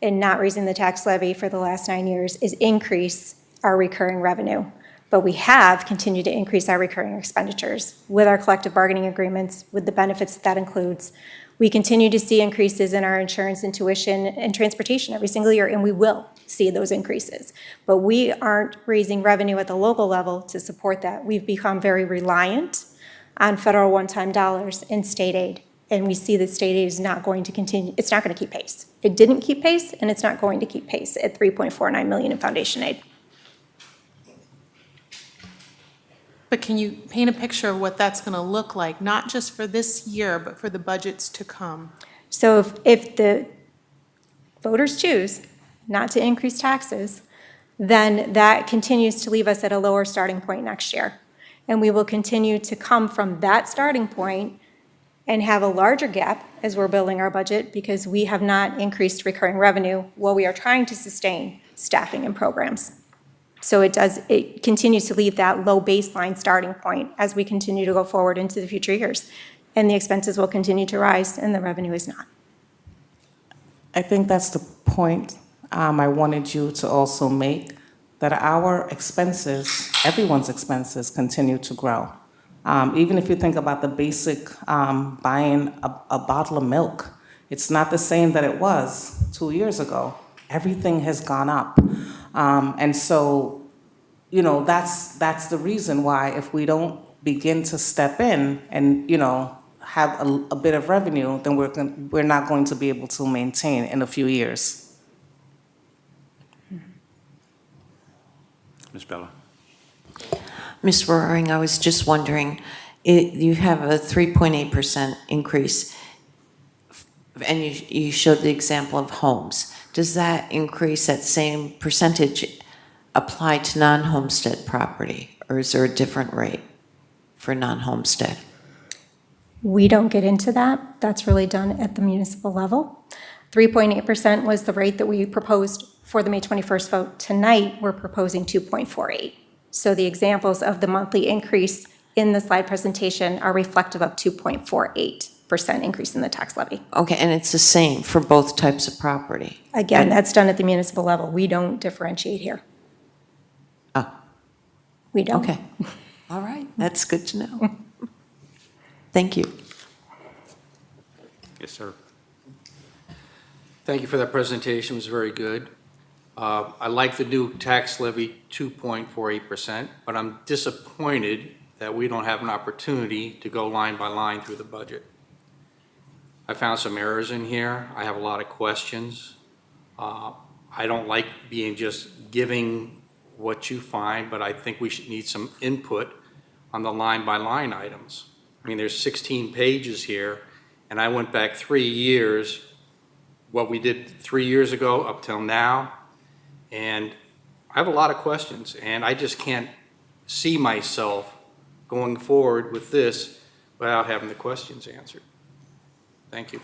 Speaker 7: in not raising the tax levy for the last 9 years is increase our recurring revenue. But we have continued to increase our recurring expenditures with our collective bargaining agreements, with the benefits that includes. We continue to see increases in our insurance and tuition and transportation every single year, and we will see those increases. But we aren't raising revenue at the local level to support that. We've become very reliant on federal one-time dollars and state aid. And we see that state aid is not going to continue, it's not going to keep pace. It didn't keep pace, and it's not going to keep pace at $3.49 million in foundation aid.
Speaker 12: But can you paint a picture of what that's going to look like, not just for this year, but for the budgets to come?
Speaker 7: So if the voters choose not to increase taxes, then that continues to leave us at a lower starting point next year. And we will continue to come from that starting point and have a larger gap as we're building our budget because we have not increased recurring revenue while we are trying to sustain staffing and programs. So it continues to leave that low baseline starting point as we continue to go forward into the future years. And the expenses will continue to rise and the revenue is not.
Speaker 5: I think that's the point I wanted you to also make, that our expenses, everyone's expenses, continue to grow. Even if you think about the basic buying a bottle of milk, it's not the same that it was 2 years ago. Everything has gone up. And so, you know, that's the reason why if we don't begin to step in and, you know, have a bit of revenue, then we're not going to be able to maintain in a few years.
Speaker 1: Ms. Bella.
Speaker 14: Ms. Roaring, I was just wondering, you have a 3.8% increase, and you showed the example of homes. Does that increase, that same percentage, apply to non-homestead property, or is there a different rate for non-homestead?
Speaker 7: We don't get into that. That's really done at the municipal level. 3.8% was the rate that we proposed for the May 21st vote. Tonight, we're proposing 2.48. So the examples of the monthly increase in the slide presentation are reflective of 2.48% increase in the tax levy.
Speaker 14: Okay, and it's the same for both types of property?
Speaker 7: Again, that's done at the municipal level. We don't differentiate here.
Speaker 14: Oh.
Speaker 7: We don't.
Speaker 14: Okay. All right, that's good to know. Thank you.
Speaker 1: Yes, sir.
Speaker 10: Thank you for that presentation, it was very good. I like the new tax levy, 2.48%, but I'm disappointed that we don't have an opportunity to go line by line through the budget. I found some errors in here. I have a lot of questions. I don't like being just giving what you find, but I think we should need some input on the line by line items. I mean, there's 16 pages here, and I went back 3 years, what we did 3 years ago up till now, and I have a lot of questions, and I just can't see myself going forward with this without having the questions answered. Thank you.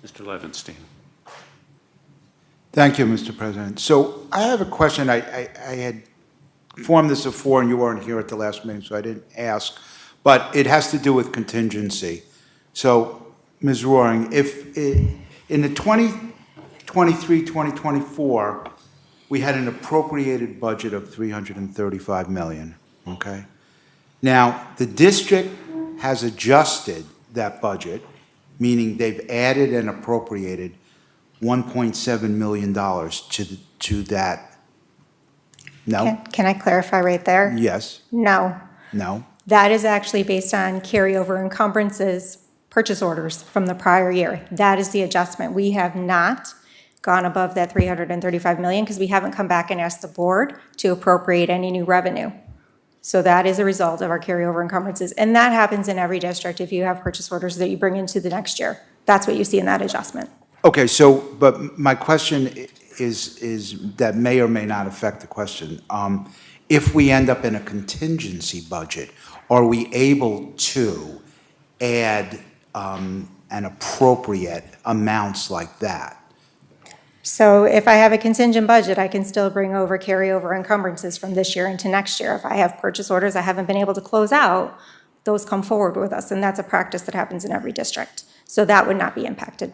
Speaker 1: Mr. Levinstein.
Speaker 9: Thank you, Mr. President. So I have a question. I had formed this before, and you weren't here at the last meeting, so I didn't ask, but it has to do with contingency. So, Ms. Roaring, if in the 2023-2024, we had an appropriated budget of $335 million, okay? Now, the district has adjusted that budget, meaning they've added and appropriated $1.7 million to that. No?
Speaker 7: Can I clarify right there?
Speaker 9: Yes?
Speaker 7: No.
Speaker 9: No?
Speaker 7: That is actually based on carryover encumbrances, purchase orders from the prior year. That is the adjustment. We have not gone above that 335 million because we haven't come back and asked the board to appropriate any new revenue. So that is a result of our carryover encumbrances. And that happens in every district if you have purchase orders that you bring into the next year. That's what you see in that adjustment.
Speaker 9: Okay, so, but my question is that may or may not affect the question. If we end up in a contingency budget, are we able to add and appropriate amounts like that?
Speaker 7: So if I have a contingent budget, I can still bring over carryover encumbrances from this year into next year. If I have purchase orders I haven't been able to close out, those come forward with us, and that's a practice that happens in every district. So that would not be impacted.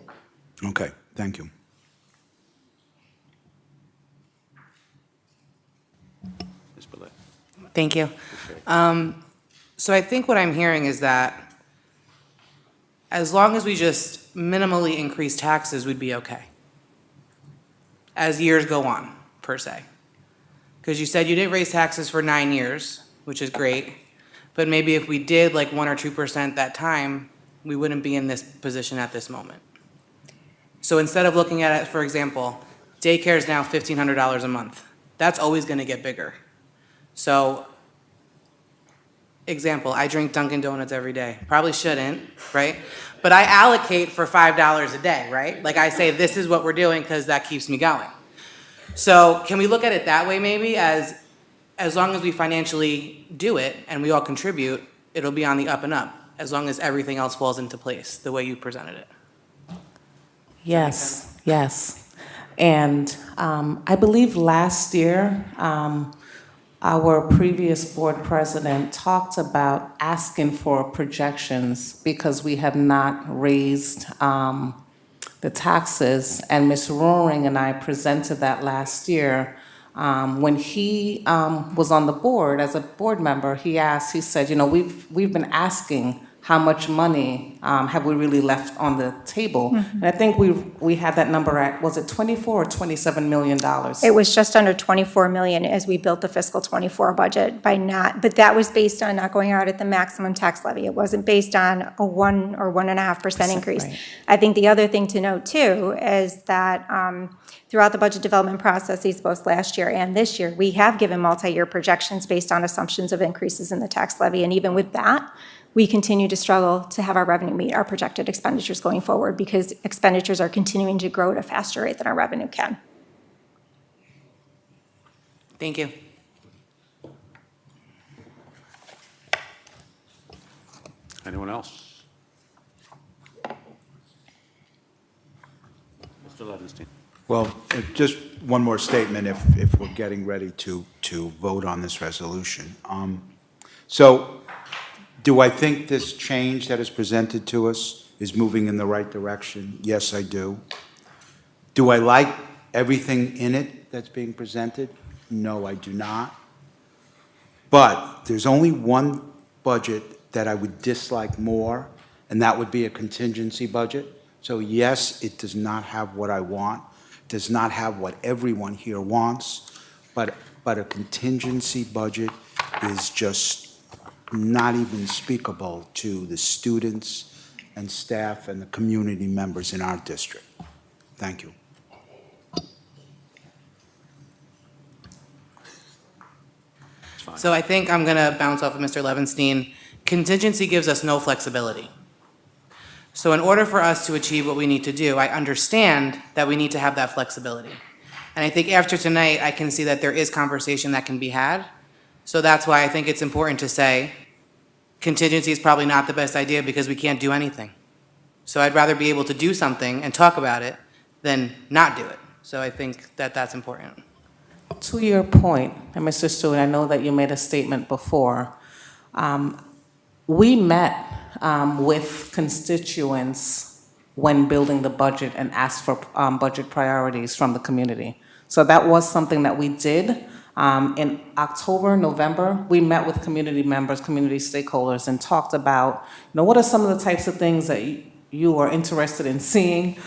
Speaker 9: Okay, thank you.
Speaker 1: Ms. Bellet.
Speaker 8: Thank you. So I think what I'm hearing is that as long as we just minimally increase taxes, we'd be okay as years go on, per se. Because you said you didn't raise taxes for 9 years, which is great, but maybe if we did like 1 or 2% that time, we wouldn't be in this position at this moment. So instead of looking at it, for example, daycare is now $1,500 a month. That's always gonna get bigger. So, example, I drink Dunkin' Donuts every day. Probably shouldn't, right? But I allocate for $5 a day, right? Like I say, this is what we're doing because that keeps me going. So can we look at it that way maybe as long as we financially do it and we all contribute, it'll be on the up and up, as long as everything else falls into place the way you presented it.
Speaker 5: Yes, yes. And I believe last year, our previous board president talked about asking for projections because we had not raised the taxes. And Ms. Roaring and I presented that last year. When he was on the board, as a board member, he said, you know, we've been asking how much money have we really left on the table?
Speaker 7: Mm-hmm.
Speaker 5: And I think we had that number at, was it 24 or $27 million?
Speaker 7: It was just under 24 million as we built the fiscal 24 budget but that was based on not going out at the maximum tax levy. It wasn't based on a 1 or 1.5% increase.
Speaker 5: Right.
Speaker 7: I think the other thing to note too is that throughout the budget development processes, both last year and this year, we have given multi-year projections based on assumptions of increases in the tax levy. And even with that, we continue to struggle to have our revenue meet our projected expenditures going forward because expenditures are continuing to grow at a faster rate than our revenue can.
Speaker 8: Thank you.
Speaker 1: Anyone else? Mr. Levenstein.
Speaker 9: Well, just one more statement if we're getting ready to vote on this resolution. So do I think this change that is presented to us is moving in the right direction? Yes, I do. Do I like everything in it that's being presented? No, I do not. But there's only one budget that I would dislike more, and that would be a contingency budget. So yes, it does not have what I want, does not have what everyone here wants, but a contingency budget is just not even speakable to the students and staff and the community members in our district. Thank you.
Speaker 8: So I think I'm gonna bounce off of Mr. Levenstein. Contingency gives us no flexibility. So in order for us to achieve what we need to do, I understand that we need to have that flexibility. And I think after tonight, I can see that there is conversation that can be had. So that's why I think it's important to say contingency is probably not the best idea because we can't do anything. So I'd rather be able to do something and talk about it than not do it. So I think that that's important.
Speaker 5: To your point, and Mr. Stewart, I know that you made a statement before. We met with constituents when building the budget and asked for budget priorities from the community. So that was something that we did. In October, November, we met with community members, community stakeholders, and talked about, what are some of the types of things that you are interested in seeing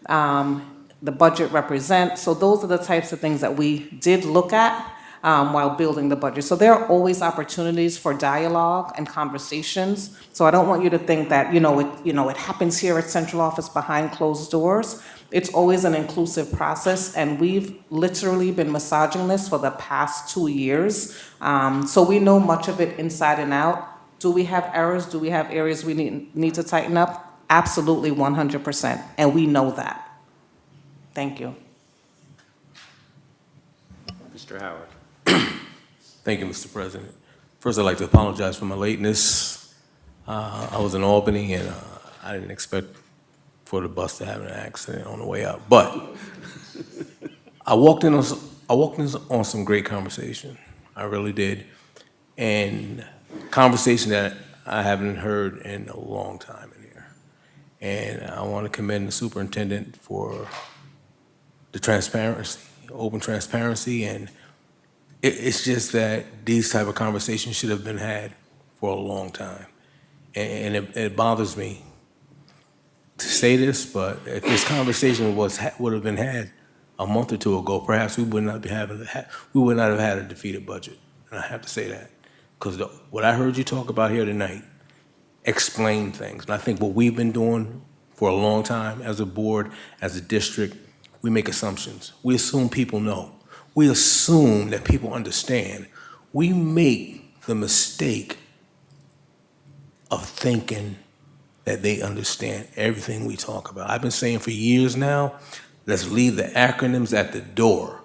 Speaker 5: the budget represent. So those are the types of things that we did look at while building the budget. So there are always opportunities for dialogue and conversations. So I don't want you to think that, it happens here at central office behind closed doors. It's always an inclusive process, and we've literally been massaging this for the past 2 years. So we know much of it inside and out. Do we have errors? Do we have areas we need to tighten up? Absolutely, 100%, and we know that. Thank you.
Speaker 1: Mr. Howard.
Speaker 18: Thank you, Mr. President. First, I'd like to apologize for my lateness. I was in Albany, and I didn't expect for the bus to have an accident on the way out. But I walked in on some great conversation. I really did. And conversation that I haven't heard in a long time in here. And I want to commend the superintendent for the transparency, open transparency, and it's just that these type of conversations should have been had for a long time. And it bothers me to say this, but if this conversation would have been had a month or two ago, perhaps we would not have had a defeated budget. And I have to say that, because what I heard you talk about here tonight explain things. And I think what we've been doing for a long time as a board, as a district, we make assumptions. We assume people know. We assume that people understand. We make the mistake of thinking that they understand everything we talk about. I've been saying for years now, let's leave the acronyms at the door.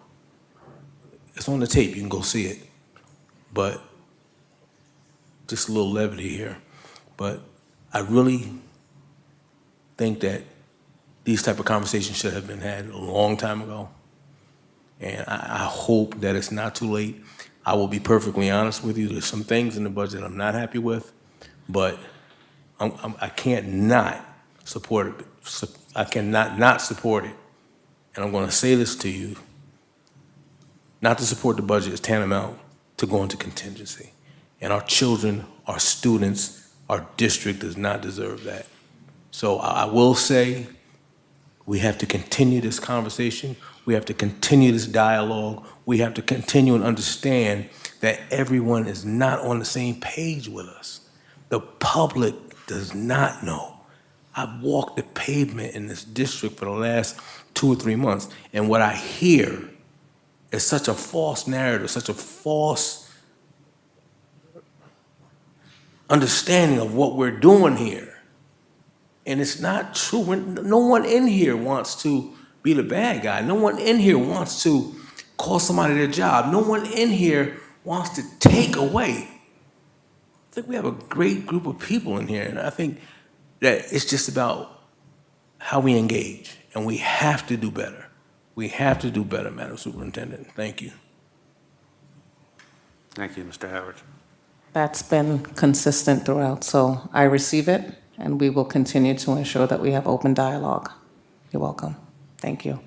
Speaker 18: It's on the tape, you can go see it. But just a little levity here. But I really think that these type of conversations should have been had a long time ago. And I hope that it's not too late. I will be perfectly honest with you. There's some things in the budget I'm not happy with, but I can't not support it. I cannot not support it. And I'm going to say this to you. Not to support the budget is tantamount to going to contingency. And our children, our students, our district does not deserve that. So I will say we have to continue this conversation. We have to continue this dialogue. We have to continue and understand that everyone is not on the same page with us. The public does not know. I've walked the pavement in this district for the last 2 or 3 months, and what I hear is such a false narrative, such a false understanding of what we're doing here. And it's not true. No one in here wants to be the bad guy. No one in here wants to cost somebody their job. No one in here wants to take away. I think we have a great group of people in here, and I think that it's just about how we engage, and we have to do better. We have to do better, Madam Superintendent. Thank you.
Speaker 1: Thank you, Mr. Howard.
Speaker 5: That's been consistent throughout, so I receive it, and we will continue to ensure that we have open dialogue. You're welcome. Thank you.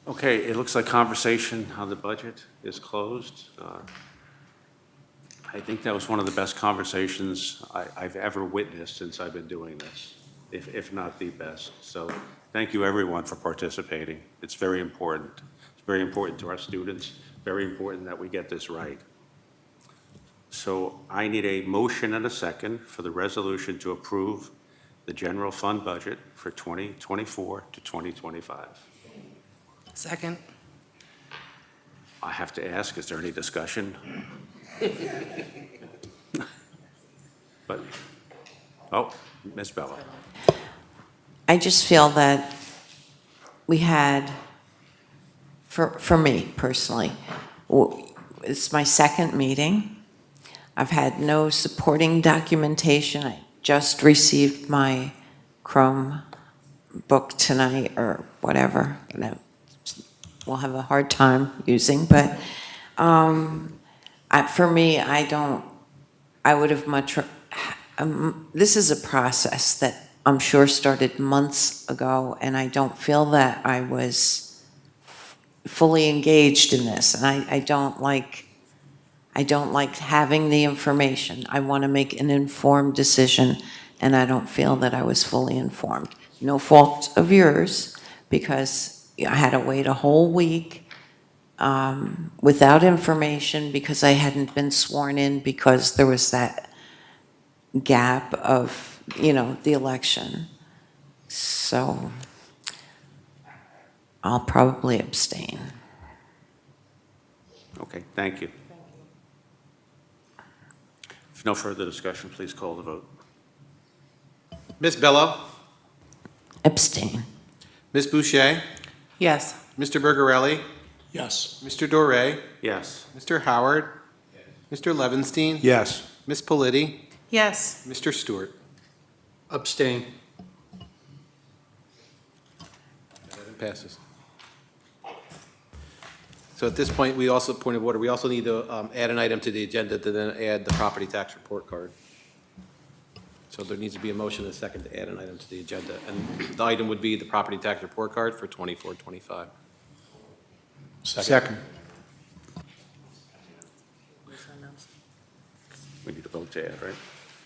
Speaker 1: Okay, it looks like conversation on the budget is closed. I think that was one of the best conversations I've ever witnessed since I've been doing this, if not the best. So thank you, everyone, for participating. It's very important. It's very important to our students, very important that we get this right. So I need a motion and a second for the resolution to approve the general fund budget for 2024 to 2025.
Speaker 8: Second.
Speaker 1: I have to ask, is there any discussion? But, Ms. Bella.
Speaker 14: I just feel that we had, for me personally, it's my second meeting. I've had no supporting documentation. I just received my Chrome book tonight or whatever. We'll have a hard time using, but for me, I I would have this is a process that I'm sure started months ago, and I don't feel that I was fully engaged in this, and I don't like having the information. I want to make an informed decision, and I don't feel that I was fully informed. No fault of yours, because I had to wait a whole week without information because I hadn't been sworn in because there was that gap of, the election. So I'll probably abstain.
Speaker 1: Okay, thank you. If no further discussion, please call the vote.
Speaker 4: Ms. Bello?
Speaker 14: Abstain.
Speaker 4: Ms. Boucher?
Speaker 8: Yes.
Speaker 4: Mr. Bergarelli?
Speaker 16: Yes.
Speaker 4: Mr. Doré?
Speaker 1: Yes.
Speaker 4: Mr. Howard? Mr. Levinstein?
Speaker 9: Yes.
Speaker 4: Ms. Politi?
Speaker 12: Yes.
Speaker 4: Mr. Stewart?
Speaker 10: Abstain.
Speaker 4: Passes. So at this point, we also, point of order, we also need to add an item to the agenda to then add the property tax report card. So there needs to be a motion and a second to add an item to the agenda. And the item would be the property tax report card for 24-25.
Speaker 9: Second.
Speaker 1: We need to vote to add, right?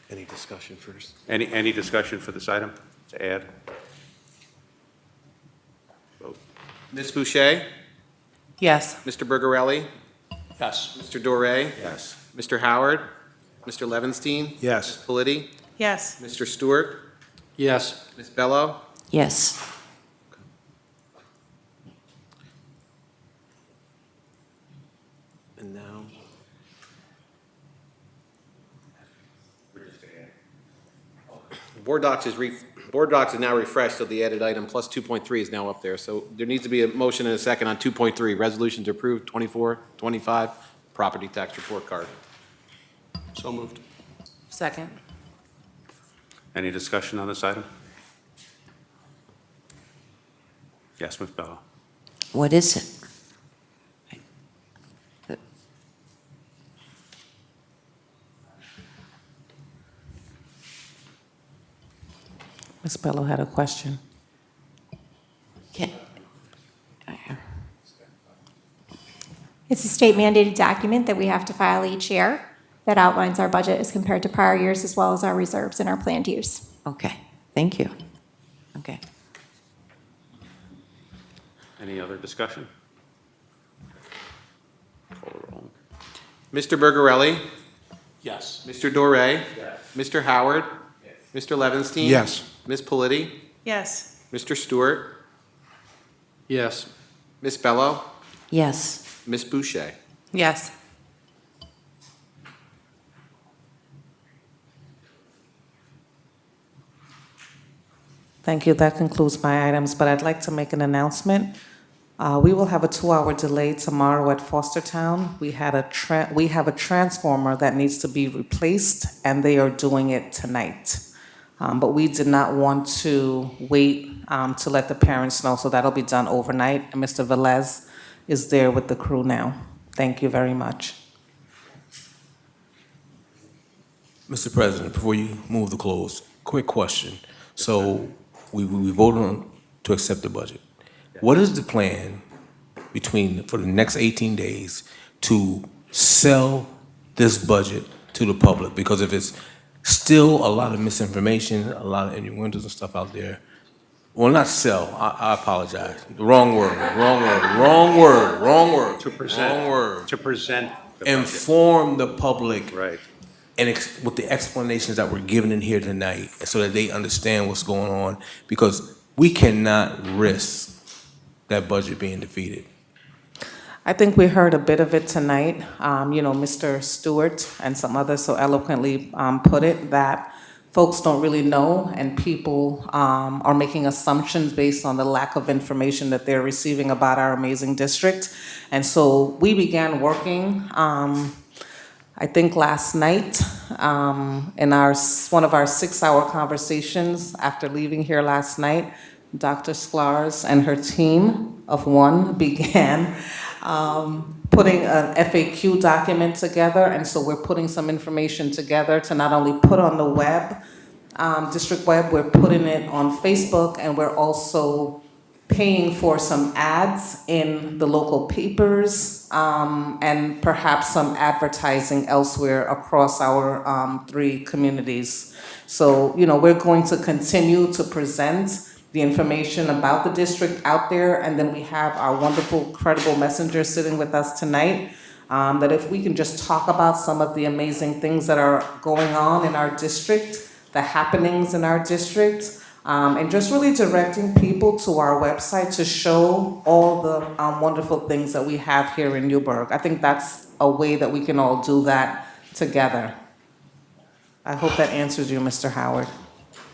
Speaker 4: Any discussion first?
Speaker 1: Any discussion for this item to add? Vote.
Speaker 4: Ms. Boucher?
Speaker 8: Yes.
Speaker 4: Mr. Bergarelli?
Speaker 16: Yes.
Speaker 4: Mr. Doré?
Speaker 1: Yes.
Speaker 4: Mr. Howard? Mr. Levinstein?
Speaker 9: Yes.
Speaker 4: Ms. Politi?
Speaker 12: Yes.
Speaker 4: Mr. Stewart?
Speaker 10: Yes.
Speaker 4: Ms. Bello?
Speaker 14: Yes.
Speaker 4: And now? Board Docs is now refreshed, so the added item plus 2.3 is now up there. So there needs to be a motion and a second on 2.3, resolution to approve 24-25 property tax report card.
Speaker 16: So moved.
Speaker 8: Second.
Speaker 1: Any discussion on this item? Yes, Ms. Bello.
Speaker 14: What is it?
Speaker 5: Ms. Bello had a question.
Speaker 7: It's a state mandated document that we have to file each year that outlines our budget as compared to prior years, as well as our reserves and our planned use.
Speaker 14: Okay, thank you. Okay.
Speaker 1: Any other discussion? Call the roll.
Speaker 4: Mr. Bergarelli?
Speaker 16: Yes.
Speaker 4: Mr. Doré? Yes. Mr. Howard? Yes. Mr. Levinstein?
Speaker 9: Yes.
Speaker 4: Ms. Politi?
Speaker 12: Yes.
Speaker 4: Mr. Stewart?
Speaker 10: Yes.
Speaker 4: Ms. Bello?
Speaker 14: Yes.
Speaker 4: Ms. Boucher?
Speaker 8: Yes.
Speaker 5: Thank you. That concludes my items, but I'd like to make an announcement. We will have a 2-hour delay tomorrow at Fostertown. We have a transformer that needs to be replaced, and they are doing it tonight. But we did not want to wait to let the parents know, so that'll be done overnight. And Mr. Velez is there with the crew now. Thank you very much.
Speaker 18: Mr. President, before you move to close, quick question. So we voted on to accept the budget. What is the plan for the next 18 days to sell this budget to the public? Because if it's still a lot of misinformation, a lot of innuendos and stuff out there, well, not sell, I apologize. The wrong word.
Speaker 1: To present. To present. the budget.
Speaker 18: Inform the public.
Speaker 1: Right.
Speaker 18: And with the explanations that were given in here tonight, so that they understand what's going on, because we cannot risk that budget being defeated.
Speaker 5: I think we heard a bit of it tonight. Mr. Stewart and some others so eloquently put it that folks don't really know, and people are making assumptions based on the lack of information that they're receiving about our amazing district. And so we began working, I think last night, in one of our 6-hour conversations after leaving here last night. Dr. Sklars and her team of one began putting an FAQ document together, and so we're putting some information together to not only put on the web, district web, we're putting it on Facebook, and we're also paying for some ads in the local papers, and perhaps some advertising elsewhere across our 3 communities. So, we're going to continue to present the information about the district out there, and then we have our wonderful, credible messenger sitting with us tonight, that if we can just talk about some of the amazing things that are going on in our district, the happenings in our district, and just really directing people to our website to show all the wonderful things that we have here in Newburgh. I think that's a way that we can all do that together. I hope that answers you, Mr. Howard.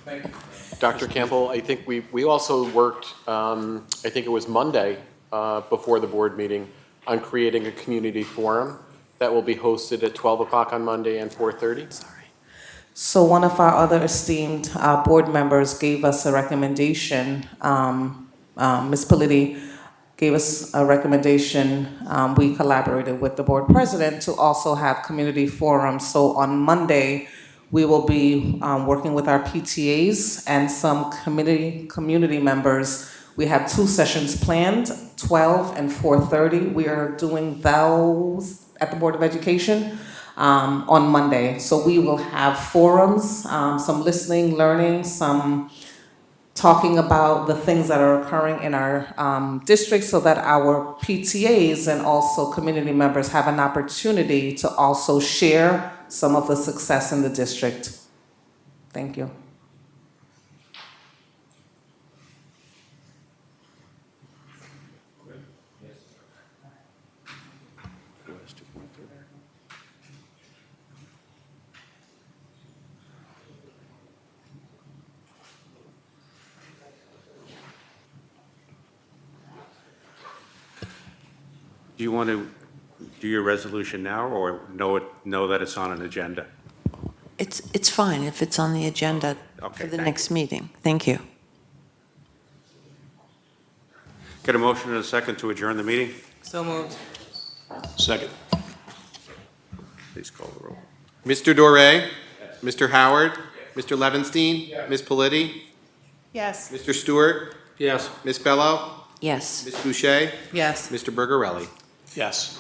Speaker 6: Thank you. Dr. Campbell, I think we also worked, I think it was Monday before the board meeting, on creating a community forum that will be hosted at 12 o'clock on Monday and 4:30.
Speaker 5: So one of our other esteemed board members gave us a recommendation. Ms. Politi gave us a recommendation. We collaborated with the board president to also have community forums. So on Monday, we will be working with our PTAs and some community members. We have 2 sessions planned, 12 and 4:30. We are doing those at the Board of Education on Monday. So we will have forums, some listening, learning, some talking about the things that are occurring in our district, so that our PTAs and also community members have an opportunity to also share some of the success in the district. Thank you.
Speaker 1: Do you want to do your resolution now, or know that it's on an agenda?
Speaker 14: It's fine if it's on the agenda for the next meeting. Thank you.
Speaker 1: Get a motion and a second to adjourn the meeting?
Speaker 8: So moved.
Speaker 16: Second.
Speaker 1: Please call the roll.
Speaker 6: Mr. Doré? Mr. Howard? Mr. Levinstein? Ms. Politi?
Speaker 12: Yes.
Speaker 6: Mr. Stewart?
Speaker 10: Yes.
Speaker 6: Ms. Bello?
Speaker 14: Yes.
Speaker 6: Ms. Boucher?
Speaker 8: Yes.
Speaker 6: Mr. Bergarelli?
Speaker 16: Yes.